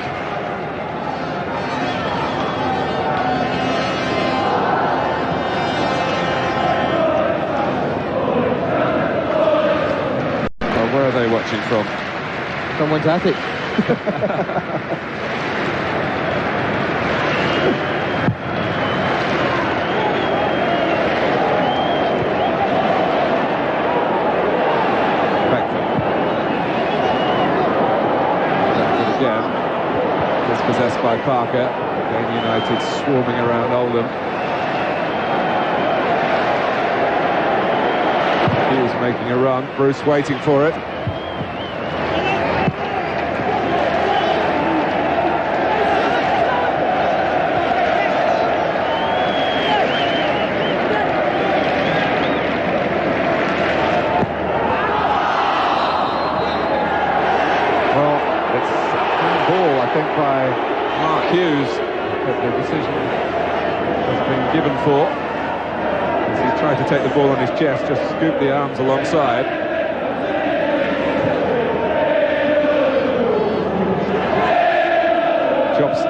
Well, where are they watching from? Someone's attic. Dispossessed by Parker. Again, United swarming around Oldham. He was making a run. Bruce waiting for it. Well, it's ball, I think, by Mark Hughes, that the decision has been given for. As he tried to take the ball on his chest, just scoop the arms alongside. Jobson.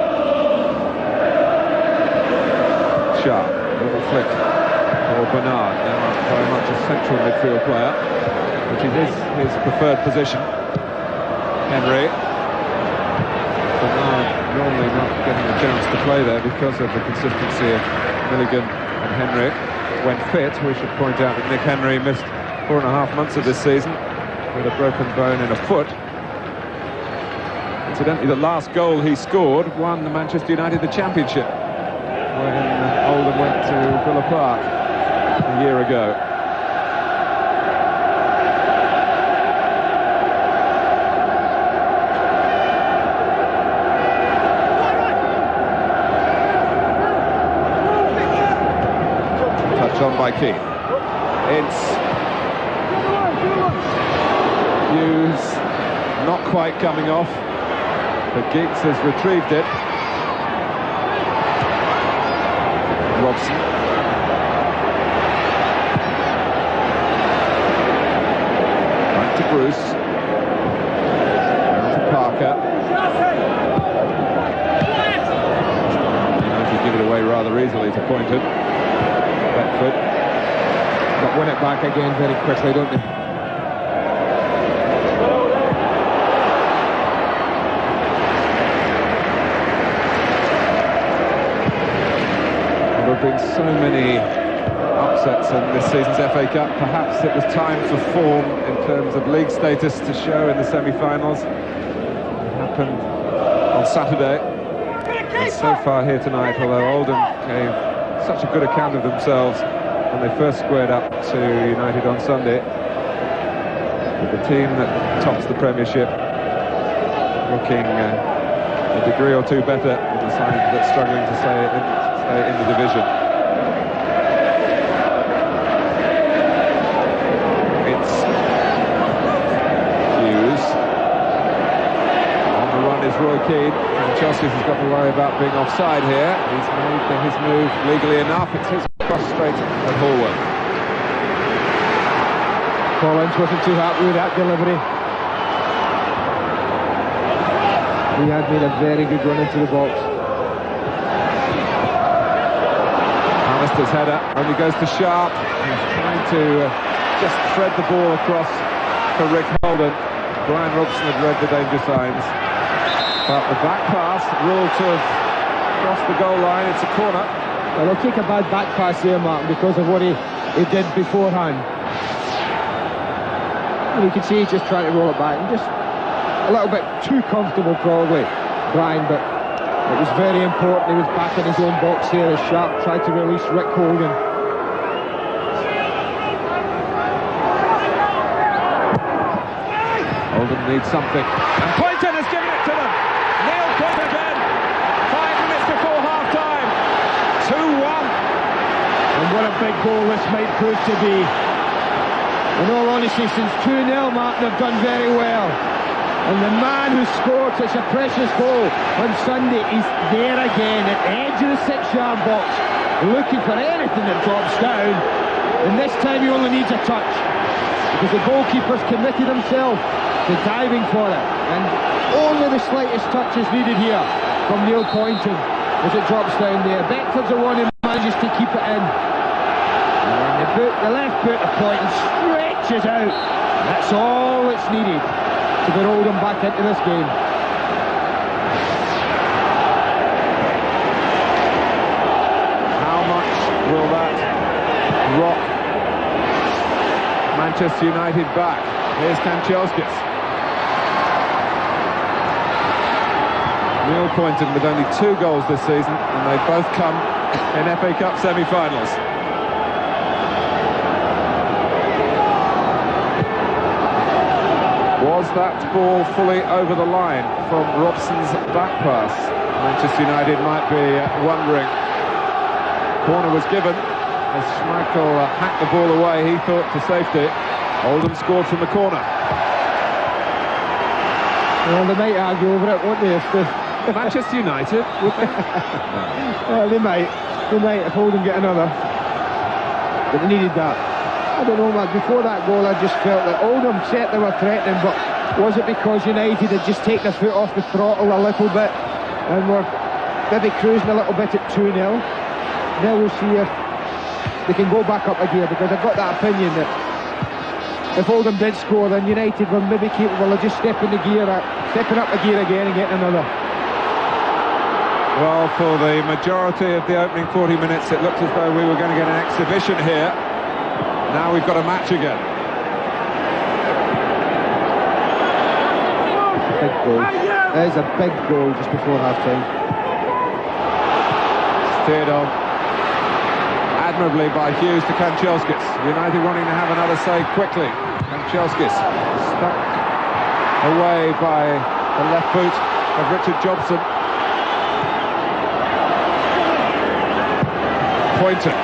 Sharp, little flick for Bernard, now very much a central midfield player, which is his preferred position. Henry. Normally not getting a chance to play there because of the consistency of Milligan and Henry. When fit, we should point out that Nick Henry missed 4.5 months of this season with a broken bone in a foot. Incidentally, the last goal he scored won the Manchester United the championship when Oldham went to Villa Park a year ago. On by Keane. It's Hughes not quite coming off, but Giggs has retrieved it. Robson. Back to Bruce. Down to Parker. United give it away rather easily to Pointed. Beckford. But win it back again very quickly, don't they? There have been so many ups upsets in this season's FA Cup. Perhaps it was time for form in terms of league status to show in the semi-finals. It happened on Saturday. And so far here tonight, although Oldham gave such a good account of themselves when they first squared up to United on Sunday, with the team that tops the Premiership looking a degree or two better than the side that's struggling to stay in the division. It's Hughes. On the run is Roy Keane. And Chelsea's has got to worry about being offside here. He's made his move legally enough. It's his cross straight at Hallward. Collins wasn't too happy with that delivery. He had made a very good run into the box. Alistair's header only goes to Sharp. He's trying to just thread the ball across for Rick Holden. Brian Robson had read the danger signs. But the back pass ruled to have crossed the goal line. It's a corner. Well, he'll take a bad back pass there, Martin, because of what he did beforehand. And you can see he's just trying to roll it back and just a little bit too comfortable probably, Brian, but it was very important. He was back in his own box here as Sharp tried to release Rick Holden. Oldham needs something, and Poynton has given it to them. Neil Poynton again. 5 minutes before half-time. 2-1. And what a big goal this might prove to be. In all honesty, since 2-0, Martin have done very well. And the man who scored such a precious goal on Sunday is there again at the edge of the 6-yard box, looking for anything that drops down. And this time he only needs a touch, because the goalkeeper's committed himself to diving for it. And only the slightest touch is needed here from Neil Poynton as it drops down there. Beckford's the one who manages to keep it in. And the left boot of Poynton stretches out. That's all that's needed to get Oldham back into this game. How much will that rock Manchester United back? Here's Kanchelskis. Neil Poynton with only 2 goals this season, and they both come in FA Cup semi-finals. Was that ball fully over the line from Robson's back pass? Manchester United might be wondering. Corner was given as Schmeichel hacked the ball away, he thought, to safety. Oldham scored from the corner. Well, they might argue over it, won't they? Manchester United, would they? Well, they might if Oldham get another. But they needed that. I don't know, man. Before that goal, I just felt that Oldham certainly were threatening, but was it because United had just taken their foot off the throttle a little bit and were maybe cruising a little bit at 2-0? Now we'll see if they can go back up a gear, because I've got that opinion that if Oldham did score, then United were maybe capable of just stepping up a gear again and getting another. Well, for the majority of the opening 40 minutes, it looked as though we were going to get an exhibition here. Now we've got a match again. Big goal. There's a big goal just before half-time. Steered on admirably by Hughes to Kanchelskis. United wanting to have another say quickly. Kanchelskis stuck away by the left boot of Richard Jobson. Poynton.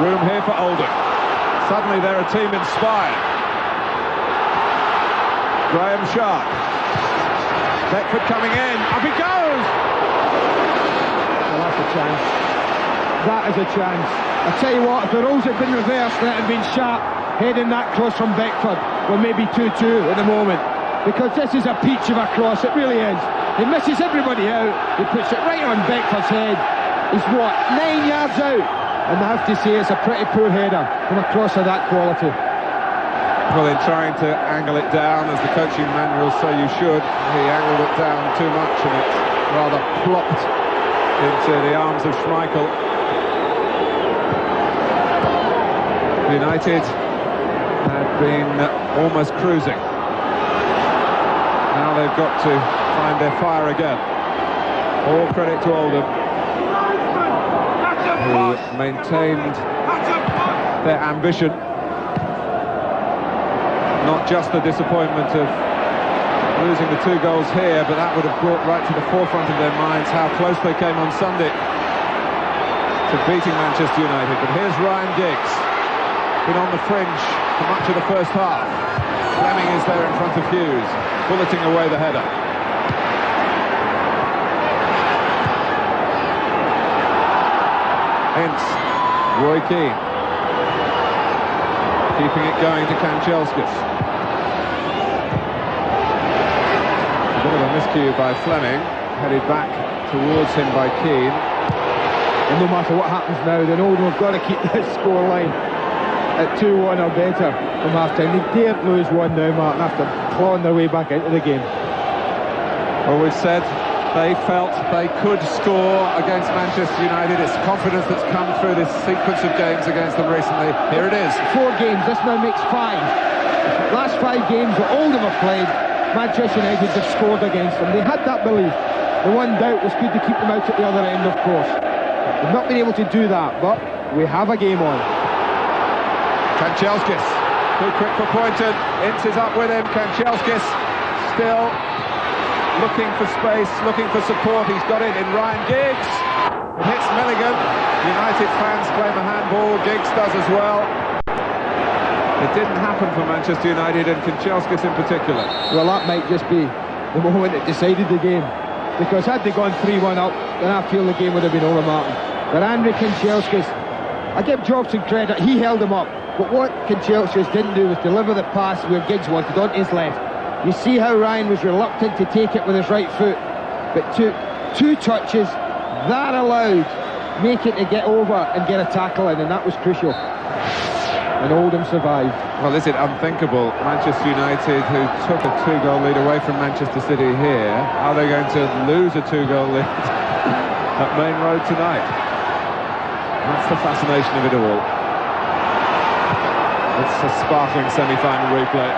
Room here for Oldham. Suddenly they're a team inspired. Graham Sharp. Beckford coming in. Up he goes! Well, that's a chance. That is a chance. I tell you what, if the roles had been reversed and it had been Sharp heading that cross from Beckford, well, maybe 2-2 at the moment. Because this is a peach of a cross, it really is. He misses everybody out. He puts it right on Beckford's head. He's what, 9 yards out? And I have to say it's a pretty poor header from a cross of that quality. Well, in trying to angle it down, as the coaching manuals say you should, he angled it down too much and it rather plopped into the arms of Schmeichel. United had been almost cruising. Now they've got to find their fire again. All credit to Oldham, who maintained their ambition. Not just the disappointment of losing the 2 goals here, but that would have brought right to the forefront of their minds how close they came on Sunday to beating Manchester United. But here's Ryan Giggs, been on the fringe for much of the first half. Fleming is there in front of Hughes, bulleting away the header. Hence, Roy Keane, keeping it going to Kanchelskis. A bit of a miscue by Fleming, headed back towards him by Keane. And no matter what happens now, then Oldham have got to keep this scoreline at 2-1 or better from half-time. They daren't lose one now, Martin, after clawing their way back into the game. Well, we've said they felt they could score against Manchester United. It's confidence that's come through this sequence of games against them recently. Here it is. 4 games, this now makes 5. The last 5 games that Oldham have played, Manchester United have scored against them. They had that belief. The one doubt was good to keep them out at the other end, of course. They've not been able to do that, but we have a game on. Kanchelskis, too quick for Poynton. Ince is up with him. Kanchelskis still looking for space, looking for support. He's got it in Ryan Giggs. It hits Milligan. United fans claim a handball. Giggs does as well. It didn't happen for Manchester United and Kanchelskis in particular. Well, that might just be the moment that decided the game. Because had they gone 3-1 up, then I feel the game would have been over, Martin. But Andre Kanchelskis, I give Jobson credit, he held him up. But what Kanchelskis didn't do was deliver the pass where Giggs wanted, on his left. You see how Ryan was reluctant to take it with his right foot, but took 2 touches, that allowed Macon to get over and get a tackle in, and that was crucial. And Oldham survived. Well, is it unthinkable? Manchester United, who took a 2-goal lead away from Manchester City here, are they going to lose a 2-goal lead at Main Road tonight? That's the fascination of it all. It's a sparkling semi-final replay.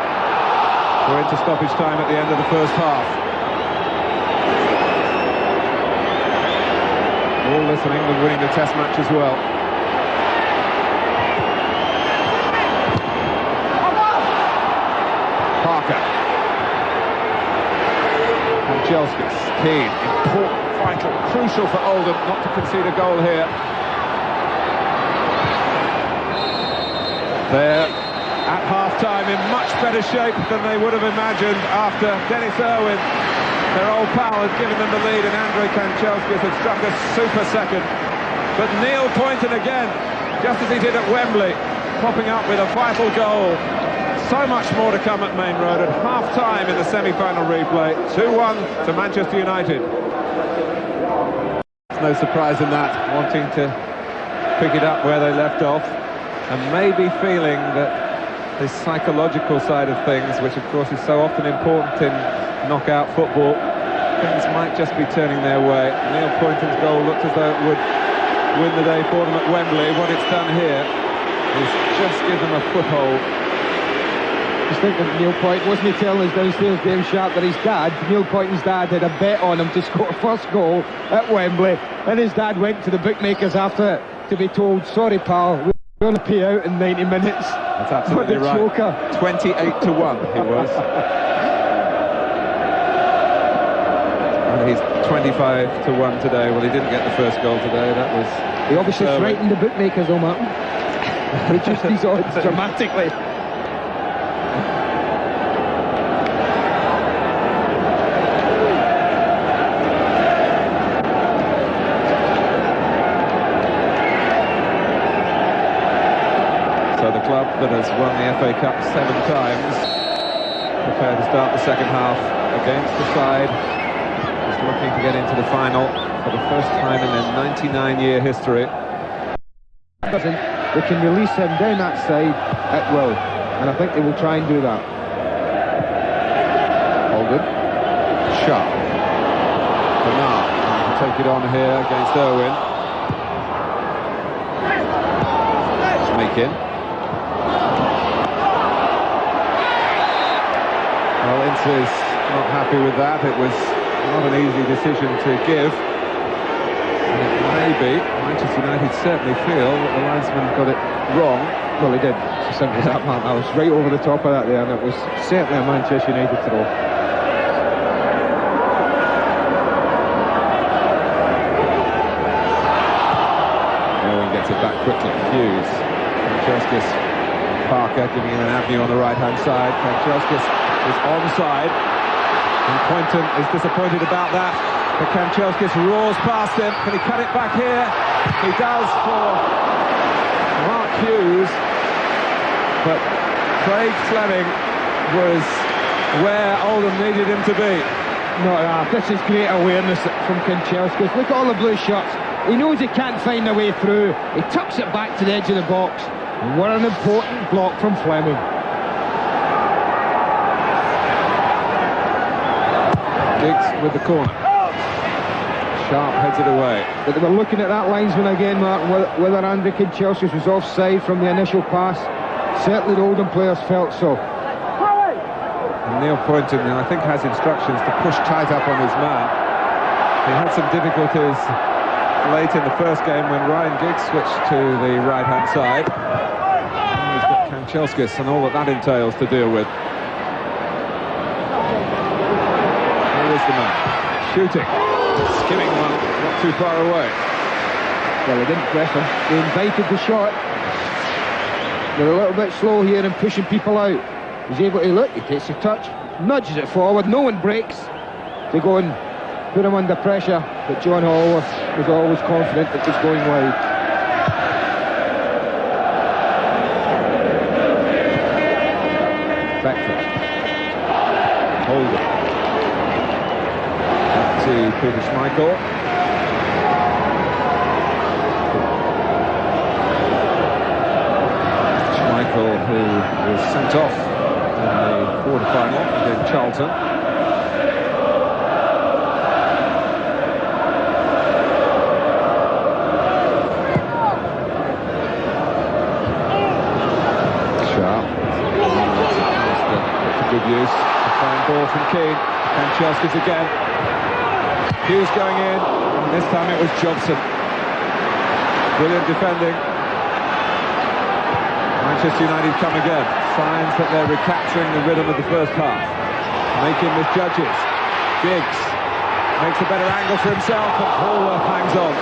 We're into stoppage time at the end of the first half. All this and England winning the Test match as well. Parker. Kanchelskis. Keane. Important, vital, crucial for Oldham not to concede a goal here. They're at half-time in much better shape than they would have imagined after Dennis Irwin, their old pal, had given them the lead and Andre Kanchelskis had struck a super second. But Neil Poynton again, just as he did at Wembley, popping up with a vital goal. So much more to come at Main Road at half-time in the semi-final replay. 2-1 to Manchester United. There's no surprise in that, wanting to pick it up where they left off. And maybe feeling that the psychological side of things, which of course is so often important in knockout football, things might just be turning their way. Neil Poynton's goal looked as though it would win the day for them at Wembley. What it's done here is just give them a foothold. Just think of Neil Poynton, wasn't he telling us downstairs, Dave Sharp, that his dad, Neil Poynton's dad, had a bet on him to score first goal at Wembley, and his dad went to the bookmakers after it to be told, sorry pal, we're going to pay out in 90 minutes. That's absolutely right. Joker. 28-1 he was. And he's 25-1 today. Well, he didn't get the first goal today. That was... He obviously frightened the bookmakers, though, Martin. Reduced these odds dramatically. Club that has won the FA Cup 7 times, prepared to start the second half against the side is looking to get into the final for the first time in their 99-year history. They can release him down that side at will, and I think they will try and do that. Oldham, Sharp, Bernard to take it on here against Irwin. Macon. Well, Ince is not happy with that. It was not an easy decision to give. And it may be. Manchester United certainly feel that the linesman got it wrong. Well, he did. It's as simple as that, man. I was right over the top of that there, and it was certainly a Manchester United throw. Owen gets it back quickly. Hughes. Kanchelskis. Parker giving him an avenue on the right-hand side. Kanchelskis is onside. And Poynton is disappointed about that. But Kanchelskis roars past him. Can he cut it back here? He does for Mark Hughes. But Craig Fleming was where Oldham needed him to be. Not enough. This is great awareness from Kanchelskis. Look at all the blue shots. He knows he can't find a way through. He tucks it back to the edge of the box. And what an important block from Fleming. Giggs with the corner. Sharp heads it away. But they were looking at that linesman again, Martin, whether Andrei Kanchelskis was offside from the initial pass. Certainly the Oldham players felt so. And Neil Poynton, I think, has instructions to push tight up on his man. He had some difficulties late in the first game when Ryan Giggs switched to the right-hand side. And he's got Kanchelskis and all that entails to deal with. Here is the man. Shooting. Skimming one, not too far away. Well, they didn't press him. They invited the shot. They're a little bit slow here and pushing people out. He's able to look, he takes a touch, nudges it forward, no one breaks. They go and put him under pressure, but John Hallworth was always confident that it was going wide. Beckford. Oldham. Back to Peter Schmeichel. Schmeichel, who was sent off in the quarter-final against Charlton. Sharp. That's a good use. A fine ball from Keane. Kanchelskis again. Hughes going in. And this time it was Jobson. Brilliant defending. Manchester United come again. Signs that they're recapturing the rhythm of the first half. Making misjudges. Giggs makes a better angle for himself, and Hallworth hangs on.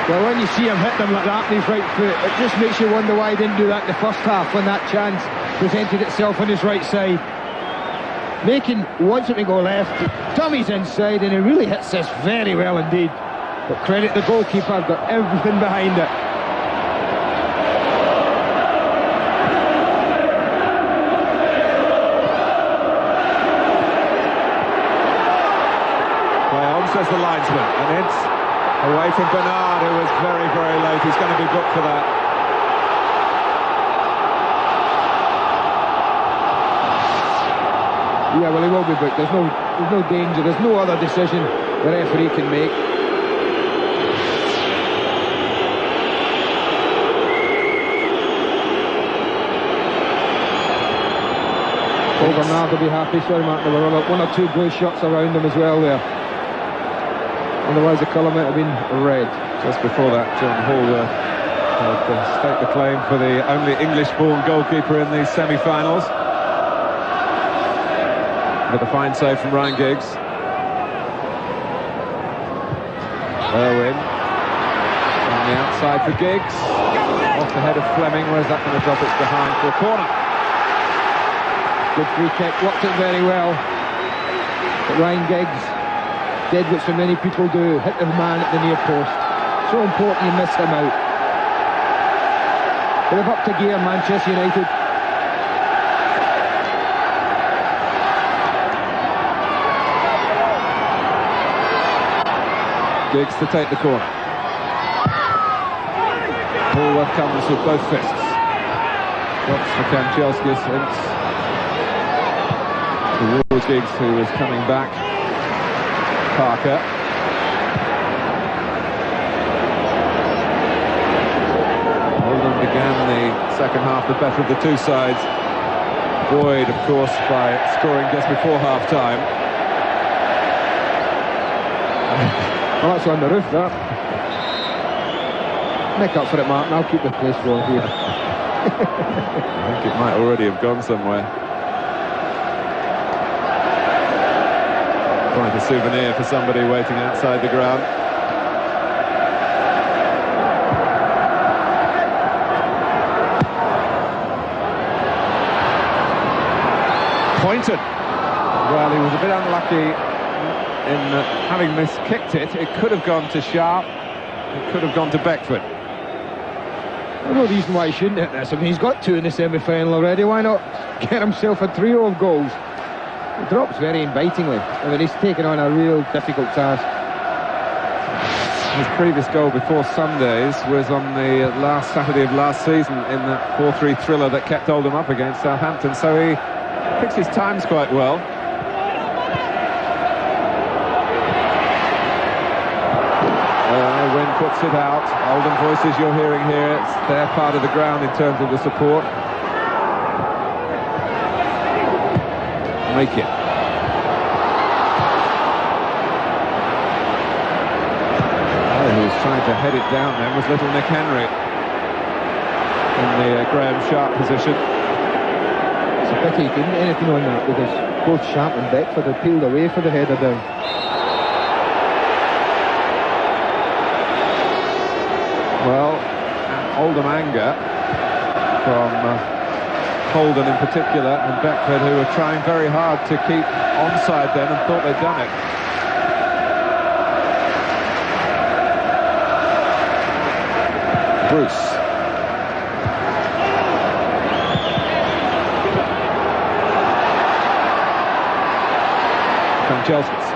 Well, when you see him hit them like that on his right foot, it just makes you wonder why he didn't do that in the first half when that chance presented itself on his right side. Wants it to go left, Tommy's inside, and he really hits this very well indeed. But credit the goalkeeper, got everything behind it. Says the linesman, and it's away from Bernard, who was very, very late. He's going to be booked for that. Yeah, well, he will be booked. There's no danger. There's no other decision the referee can make. Bernard will be happy. Sorry, Mark, there were one or two blue shots around him as well there. Otherwise the colour might have been red. Just before that, John Hallworth staked the claim for the only English-born goalkeeper in these semi-finals. With a fine save from Ryan Giggs. Irwin on the outside for Giggs. Off the head of Fleming. Where's that going to drop? It's behind for a corner. Good free kick, blocked it very well. But Ryan Giggs did what so many people do, hit the man at the near post. So important you miss him out. But they've up to gear, Manchester United. Giggs to take the corner. Hallworth comes with both fists. Drops for Kanchelskis towards Giggs, who was coming back. Parker. Oldham began the second half the better of the two sides. buoyed, of course, by scoring just before half-time. Well, that's on the roof, that. Make up for it, Martin. I'll keep the place for here. I think it might already have gone somewhere. Quite a souvenir for somebody waiting outside the ground. Pointed. Well, he was a bit unlucky in having miskicked it. It could have gone to Sharp. It could have gone to Beckford. There's no reason why he shouldn't hit this. I mean, he's got 2 in the semi-final already. Why not get himself a trio of goals? He drops very invitingly. I mean, he's taken on a real difficult task. His previous goal before Sundays was on the last Saturday of last season in that 4-3 thriller that kept Oldham up against Southampton. So he picks his times quite well. Wynn puts it out. Oldham voices you're hearing here. It's their part of the ground in terms of the support. Make it. Who was trying to head it down then was little Nick Henry in the Graham Sharp position. It's a pity he didn't do anything on that, because both Sharp and Beckford had peeled away for the header down. Well, Oldham anger from Holden in particular, and Beckford, who were trying very hard to keep onside then and thought they'd done it. Bruce. Kanchelskis.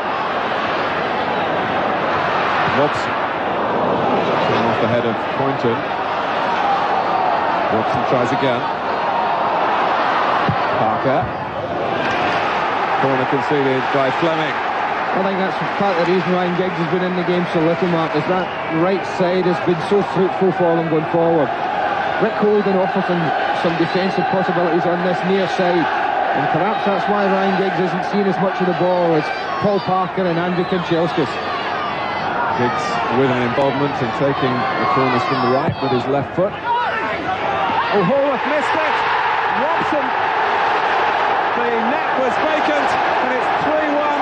Robson. Off the head of Poynton. Robson tries again. Parker. Corner conceded by Fleming. I think that's part of the reason Ryan Giggs has been in the game so little, Mark, is that right side has been so fruitful for them going forward. Rick Holden offers them some defensive possibilities on this near side, and perhaps that's why Ryan Giggs isn't seeing as much of the ball as Paul Parker and Andrew Kanchelskis. Giggs with an involvement in taking the corners from the right with his left foot. Oh, Horwath missed it. Robson. The net was vacant, and it's 3-1.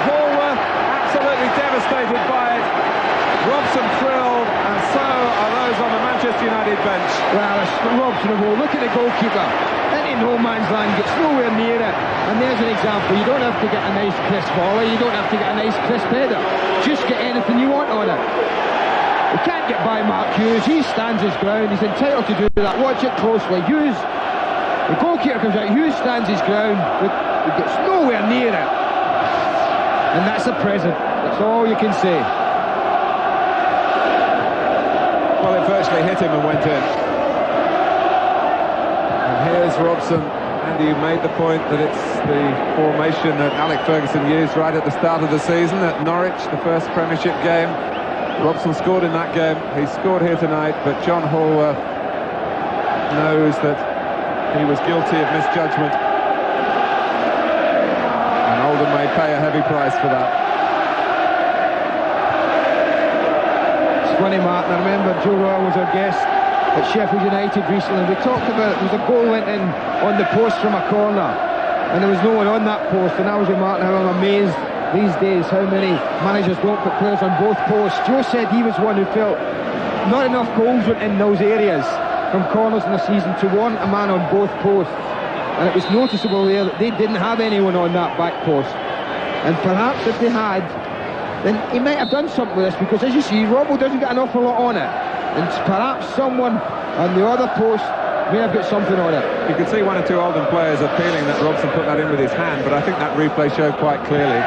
Horwath absolutely devastated by it. Robson thrilled, and so are those on the Manchester United bench. Well, it's Robson of all. Look at the goalkeeper. Into no man's land, gets nowhere near it. And there's an example. You don't have to get a nice crisp volley, you don't have to get a nice crisp header. Just get anything you want on it. You can't get by Mark Hughes. He stands his ground. He's entitled to do that. Watch it closely. Hughes, the goalkeeper comes out. Hughes stands his ground, but he gets nowhere near it. And that's a present. That's all you can say. Well, it virtually hit him and went in. And here's Robson. Andy, you made the point that it's the formation that Alec Ferguson used right at the start of the season at Norwich, the first Premiership game. Robson scored in that game. He scored here tonight, but John Horwath knows that he was guilty of misjudgment. And Oldham may pay a heavy price for that. It's funny, Martin, I remember Joe Royal was our guest at Sheffield United recently. We talked about it. There was a goal went in on the post from a corner, and there was no one on that post, and I was with Martin how I'm amazed these days how many managers don't put players on both posts. Joe said he was one who felt not enough goals went in those areas from corners in the season to warrant a man on both posts, and it was noticeable there that they didn't have anyone on that back post. And perhaps if they had, then he might have done something with this, because as you see, Robbo doesn't get an awful lot on it, and perhaps someone on the other post may have got something on it. You could see one or two Oldham players appealing that Robson put that in with his hand, but I think that replay showed quite clearly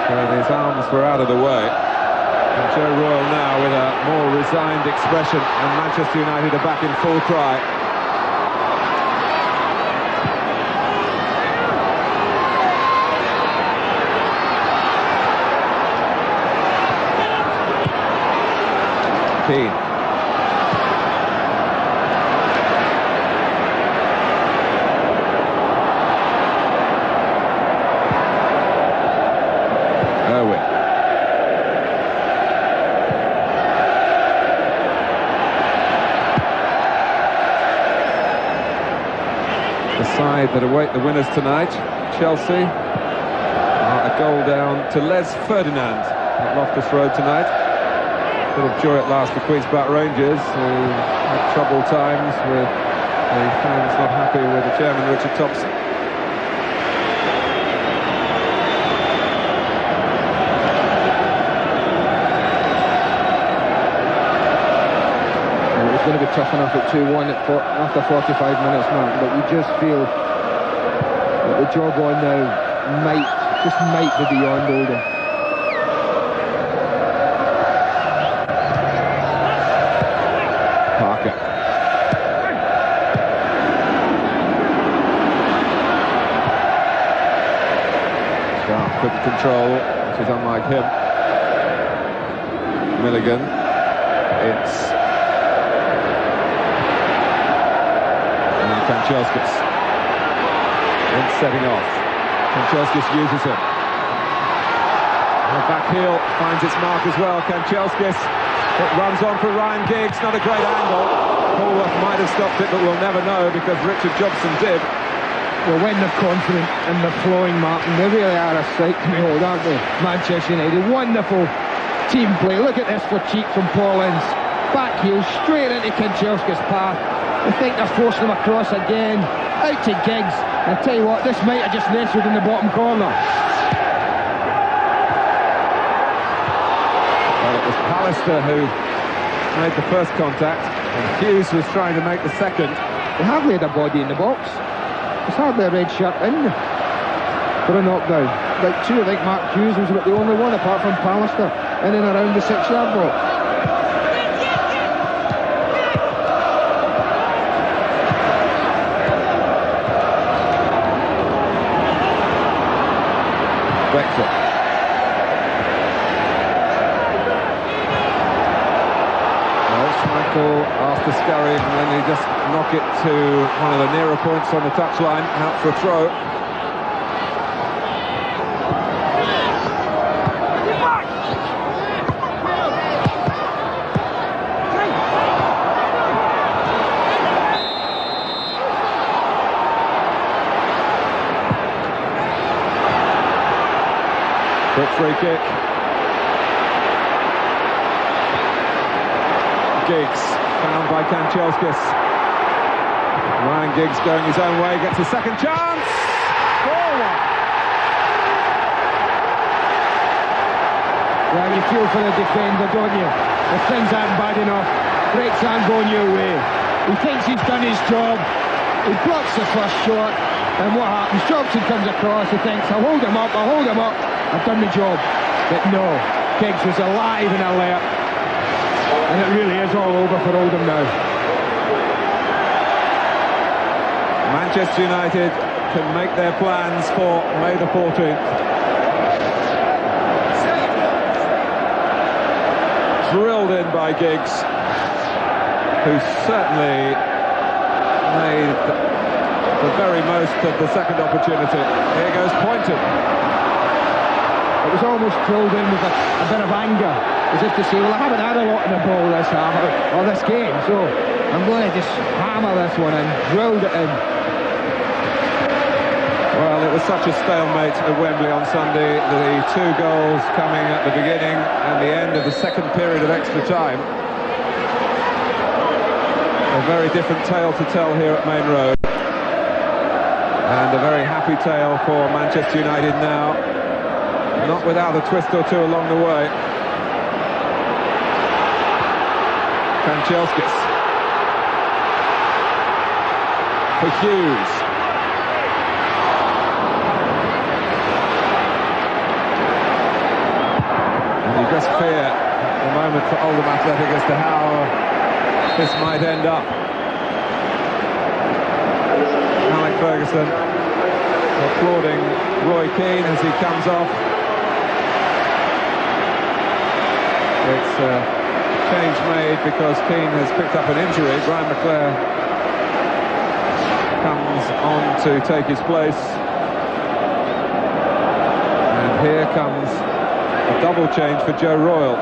that his arms were out of the way. And Joe Royal now with a more resigned expression, and Manchester United are back in full cry. Keane. side that await the winners tonight, Chelsea, are a goal down to Les Ferdinand at Loftus Road tonight. Bit of joy at last for Queen's Park Rangers, who had troubled times with the fans not happy with the chairman, Richard Thompson. It's going to be tough enough at 2-1 after 45 minutes, Mark, but you just feel that the job on now might be beyond Oldham. Parker. Sharp, quick control, which is unlike him. Milligan. It's Kanchelskis. It's setting off. Kanchelskis uses him. The back heel finds its mark as well. Kanchelskis. It runs on for Ryan Giggs. Not a great angle. Polworth might have stopped it, but we'll never know because Richard Jobson did. Well, when they're confident and they're flowing, Martin, they really are a sight to behold, aren't they? Manchester United, wonderful team play. Look at this for cheek from Paul Ince. Back heel straight into Kanchelskis' path. I think they're forcing him across again, out to Giggs. And I tell you what, this might have just nestled in the bottom corner. Well, it was Pallister who made the first contact, and Hughes was trying to make the second. They hardly had a body in the box. There's hardly a red shirt in for a knockdown. Like two, I think Mark Hughes was about the only one apart from Pallister in and around the 6-yard box. Beckford. Well, Schmeichel asked to scurry and then he just knock it to one of the nearer points on the touchline, out for a throw. Quick free kick. Giggs, found by Kanchelskis. Ryan Giggs going his own way, gets a second chance. Forward. Well, you feel for the defender, don't you? If things aren't bad enough, breaks aren't going your way. He thinks he's done his job. He blocks the first shot, and what happens? Jobson comes across, he thinks, I'll hold him up, I've done my job. But no, Giggs was alive and alert. And it really is all over for Oldham now. Manchester United can make their plans for May the 14th. Drilled in by Giggs, who certainly made the very most of the second opportunity. Here goes Poynton. It was almost drilled in with a bit of anger, as if to say, well, I haven't had a lot in the ball this half, or this game, so I'm going to just hammer this one in, drilled it in. Well, it was such a stalemate at Wembley on Sunday. The two goals coming at the beginning and the end of the second period of extra time. A very different tale to tell here at Main Road. And a very happy tale for Manchester United now. Not without a twist or two along the way. Kanchelskis. For Hughes. And you just fear the moment for Oldham Athletic as to how this might end up. Alec Ferguson applauding Roy Keane as he comes off. It's a change made because Keane has picked up an injury. Brian McClare comes on to take his place. And here comes a double change for Joe Royle.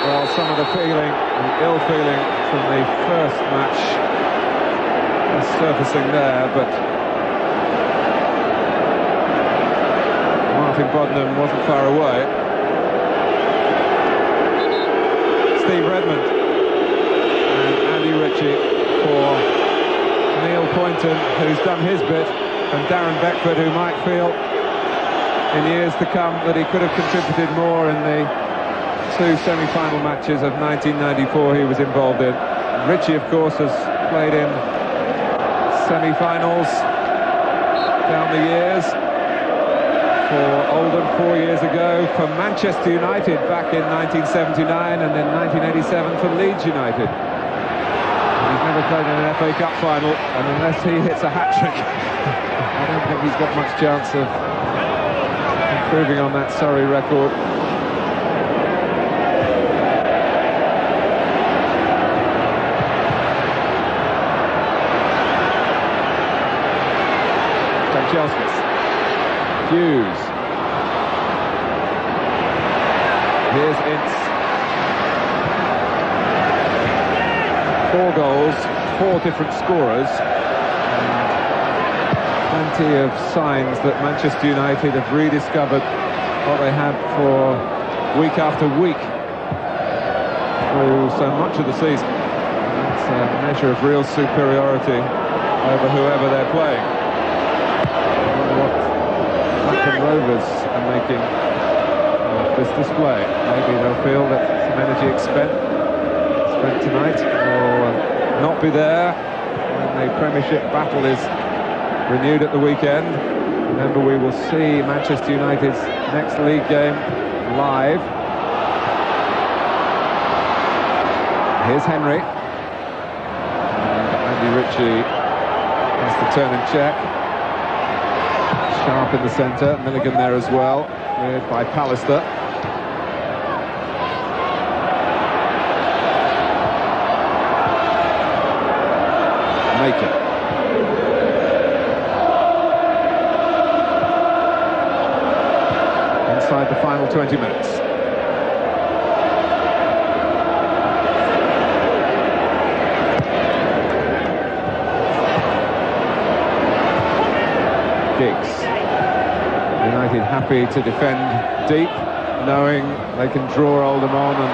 Well, some of the feeling, the ill feeling from the first match is surfacing there, but Martin Bodnam wasn't far away. Steve Redmond and Andy Ritchie for Neil Poynton, who's done his bit, and Darren Beckford, who might feel in years to come that he could have contributed more in the two semi-final matches of 1994 he was involved in. Ritchie, of course, has played in semi-finals down the years. For Oldham 4 years ago, for Manchester United back in 1979, and in 1987 for Leeds United. He's never played in an FA Cup final, and unless he hits a hat-trick, I don't think he's got much chance of improving on that Surrey record. Kanchelskis. Hughes. Here's Ince. 4 goals, 4 different scorers. Plenty of signs that Manchester United have rediscovered what they had for week after week through so much of the season. That's a measure of real superiority over whoever they're playing. Blackburn Rovers are making this display. Maybe they'll feel that some energy spent tonight will not be there when the Premiership battle is renewed at the weekend. Remember, we will see Manchester United's next league game live. Here's Henry. And Andy Ritchie has to turn and check. Sharp in the centre, Milligan there as well, cleared by Pallister. Maker. Inside the final 20 minutes. Giggs. United happy to defend deep, knowing they can draw Oldham on and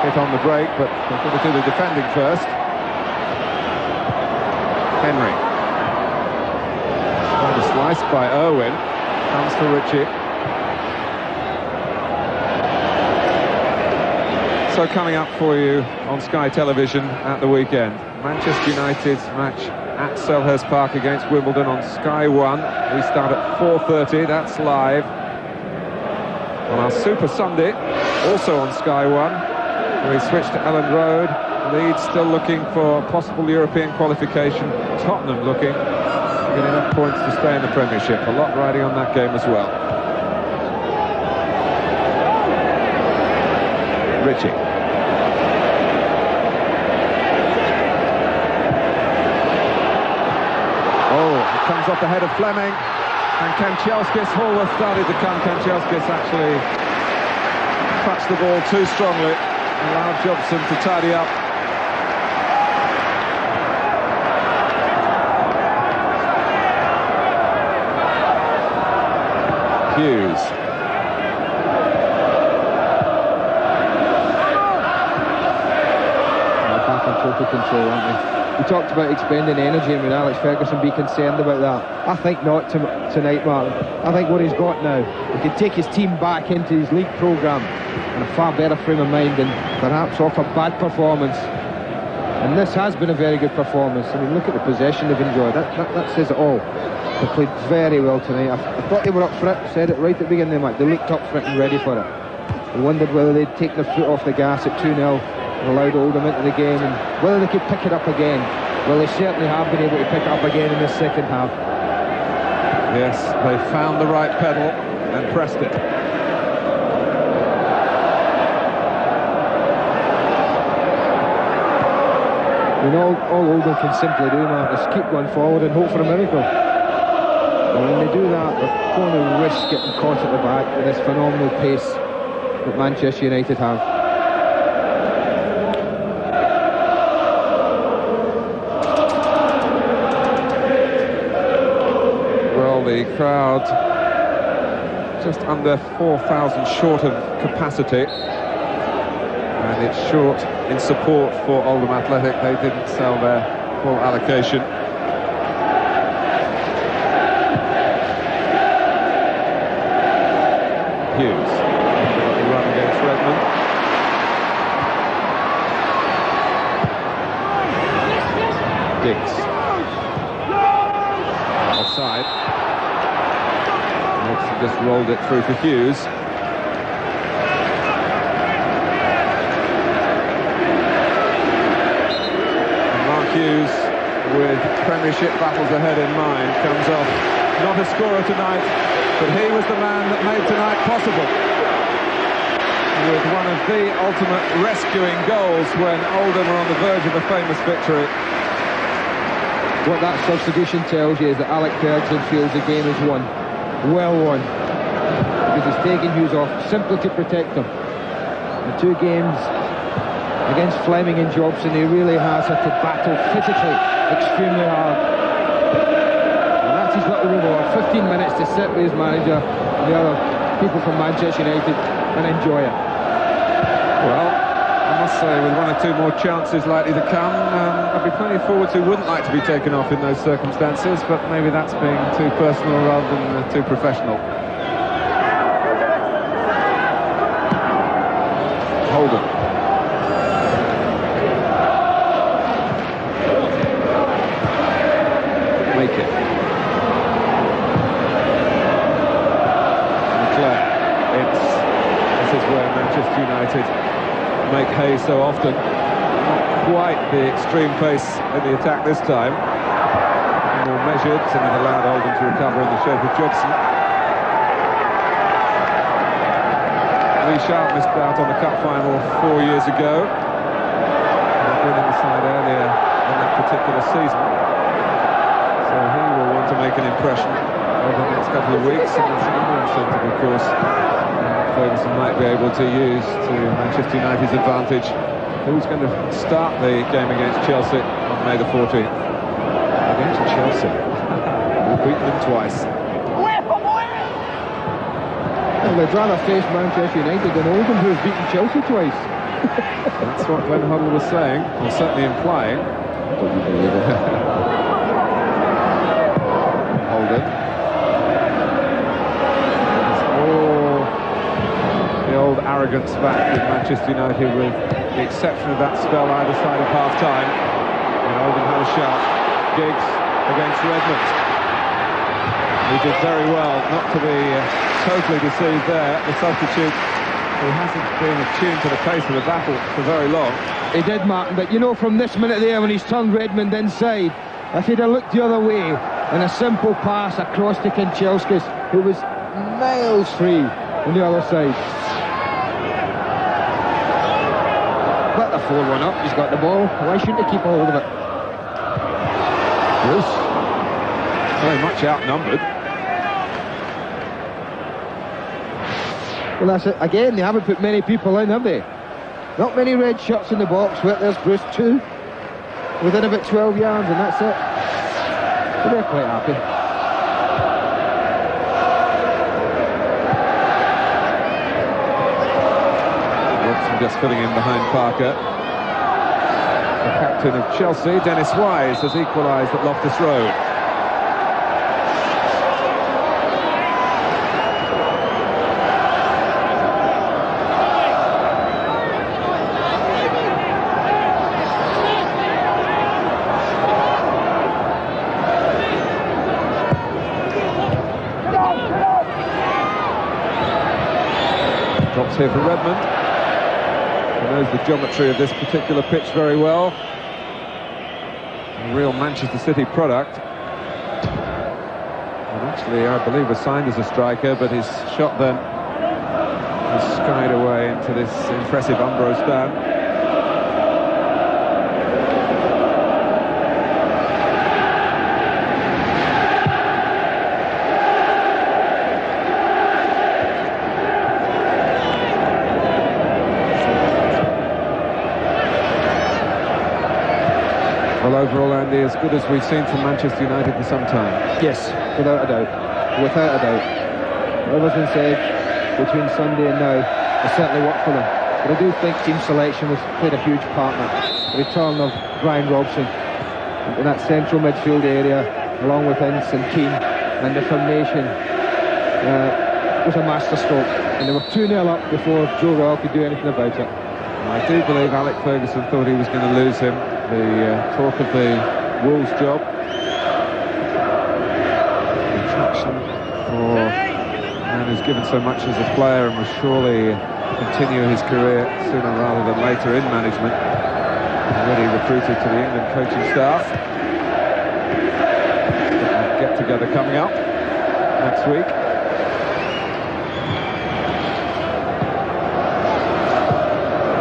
hit on the break, but they're going to do the defending first. Henry. And a slice by Irwin. Comes to Ritchie. So coming up for you on Sky Television at the weekend, Manchester United's match at Selhurst Park against Wimbledon on Sky 1. We start at 4:30, that's live. On our Super Sunday, also on Sky 1, we switch to Elland Road. Leeds still looking for possible European qualification. Tottenham looking to get enough points to stay in the Premiership. A lot riding on that game as well. Ritchie. Oh, it comes off the head of Fleming. And Kanchelskis, Hallworth started to come. Kanchelskis actually touched the ball too strongly. Allowed Jobson to tidy up. Hughes. Back in total control, aren't they? We talked about expending energy, and would Alex Ferguson be concerned about that? I think not tonight, Martin. I think what he's got now, he can take his team back into his league programme in a far better frame of mind than perhaps off a bad performance. And this has been a very good performance. I mean, look at the possession they've enjoyed. That says it all. They played very well tonight. I thought they were up for it. Said it right at the beginning of the match. They looked up for it and ready for it. We wondered whether they'd take their foot off the gas at 2-0 and allowed Oldham into the game, and whether they could pick it up again. Well, they certainly have been able to pick it up again in the second half. Yes, they found the right pedal and pressed it. You know, all Oldham can simply do now is keep going forward and hope for a miracle. And when they do that, they're going to risk getting caught at the back with this phenomenal pace that Manchester United have. the crowd just under 4,000 short of capacity, and it's short in support for Oldham Athletic. They didn't sell their full allocation. Hughes, the run against Redmond. Diggs. Offside. Nixon just rolled it through for Hughes. And Mark Hughes, with Premiership battles ahead in mind, comes off not a scorer tonight, but he was the man that made tonight possible, with one of the ultimate rescuing goals when Oldham were on the verge of a famous victory. What that substitution tells you is that Alec Ferguson feels the game is won. Well won. Because he's taken Hughes off simply to protect him. The two games against Fleming and Jobson, he really has had to battle physically extremely hard. And that's his little reward. 15 minutes to sit with his manager and the other people from Manchester United and enjoy it. Well, I must say, with one or two more chances likely to come, there'll be plenty of forwards who wouldn't like to be taken off in those circumstances, but maybe that's being too personal rather than too professional. Oldham. Make it. This is where Manchester United make hay so often. Not quite the extreme pace in the attack this time. More measured, and it allowed Oldham to recover in the shape of Jobson. Lee Sharp missed out on the cup final 4 years ago. He'd been in the side earlier in that particular season. So he will want to make an impression over the next couple of weeks. And it's another incentive, of course, Ferguson might be able to use to Manchester United's advantage. Who's going to start the game against Chelsea on May the 14th? Against Chelsea. We've beaten them twice. Well, they'd rather face Manchester United than Oldham, who've beaten Chelsea twice. That's what Glenn Hoddle was saying, or certainly implying. Oldham. The old arrogance back with Manchester United, with the exception of that spell either side of half-time. And Oldham had a shot. Giggs against Redmond. He did very well not to be totally deceived there. The substitute, who hasn't been attuned to the pace of the battle for very long. He did, Martin, but you know, from this minute there, when he's turned Redmond inside, if he'd have looked the other way, and a simple pass across to Kanchelskis, who was miles free on the other side. Let the 4-1 up, he's got the ball. Why shouldn't he keep a hold of it? Bruce, very much outnumbered. Well, that's it. Again, they haven't put many people in, have they? Not many red shirts in the box. Well, there's Bruce, 2. Within about 12 yards, and that's it. So they're quite happy. Robson just filling in behind Parker. The captain of Chelsea, Dennis Wise, has equalised at Loftus Road. Drops here for Redmond. He knows the geometry of this particular pitch very well. A real Manchester City product. And actually, I believe, was signed as a striker, but his shot then was skied away into this impressive Umbro stand. Well, overall, Andy, as good as we've seen from Manchester United for some time. Yes, without a doubt. without a doubt. Whatever's been said between Sunday and now has certainly worked for them. But I do think team selection has played a huge part in it. The return of Brian Robson into that central midfield area, along with Ince and Keane, and the formation was a masterstroke. And they were 2-0 up before Joe Royle could do anything about it. I do believe Alec Ferguson thought he was going to lose him. The talk of the Wolves job. Attraction for a man who's given so much as a player and will surely continue his career sooner rather than later in management. Already recruited to the England coaching staff. Get together coming up next week.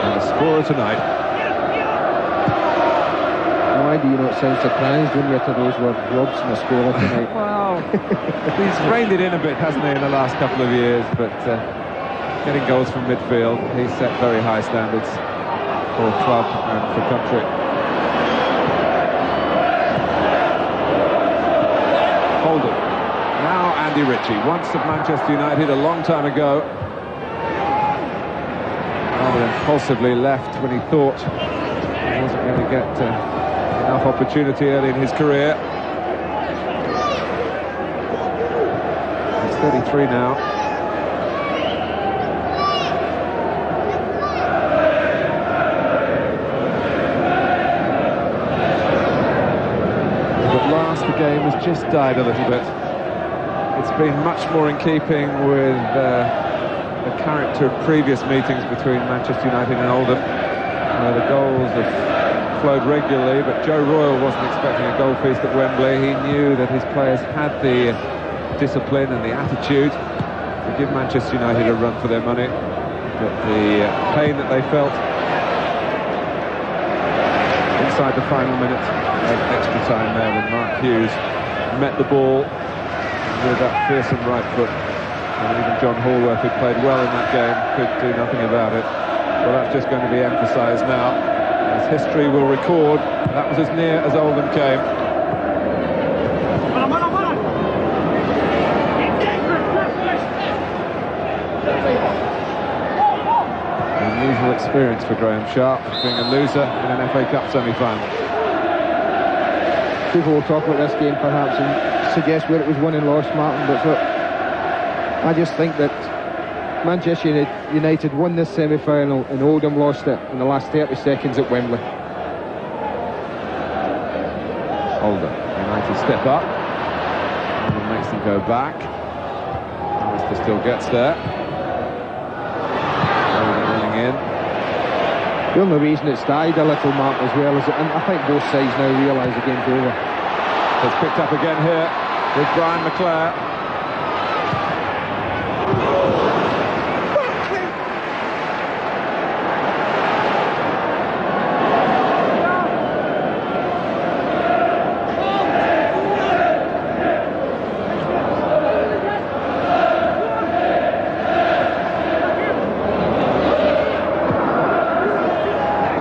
And the scorer tonight. Why do you not sound surprised when you utter those words? Robson a scorer tonight. Well, he's reined it in a bit, hasn't he, in the last couple of years, but getting goals from midfield, he's set very high standards for club and for country. Oldham. Now Andy Ritchie, once at Manchester United a long time ago. Rather impulsively left when he thought he wasn't going to get enough opportunity early in his career. He's 33 now. But last the game has just died a little bit. It's been much more in keeping with the character of previous meetings between Manchester United and Oldham, where the goals have flowed regularly, but Joe Royle wasn't expecting a goal feast at Wembley. He knew that his players had the discipline and the attitude to give Manchester United a run for their money, but the pain that they felt inside the final minute of extra time there when Mark Hughes met the ball with that fearsome right foot, and even John Hallworth, who played well in that game, could do nothing about it. Well, that's just going to be emphasised now, as history will record. That was as near as Oldham came. An unusual experience for Graham Sharp, being a loser in an FA Cup semi-final. People will talk about this game perhaps and suggest where it was won and lost, Martin, but look, I just think that Manchester United won this semi-final and Oldham lost it in the last 30 seconds at Wembley. Oldham United step up, and makes them go back. Alistair still gets there. Oldham running in. The only reason it's died a little, Mark, as well, is that, and I think both sides now realise the game's over. It's picked up again here with Brian McClare.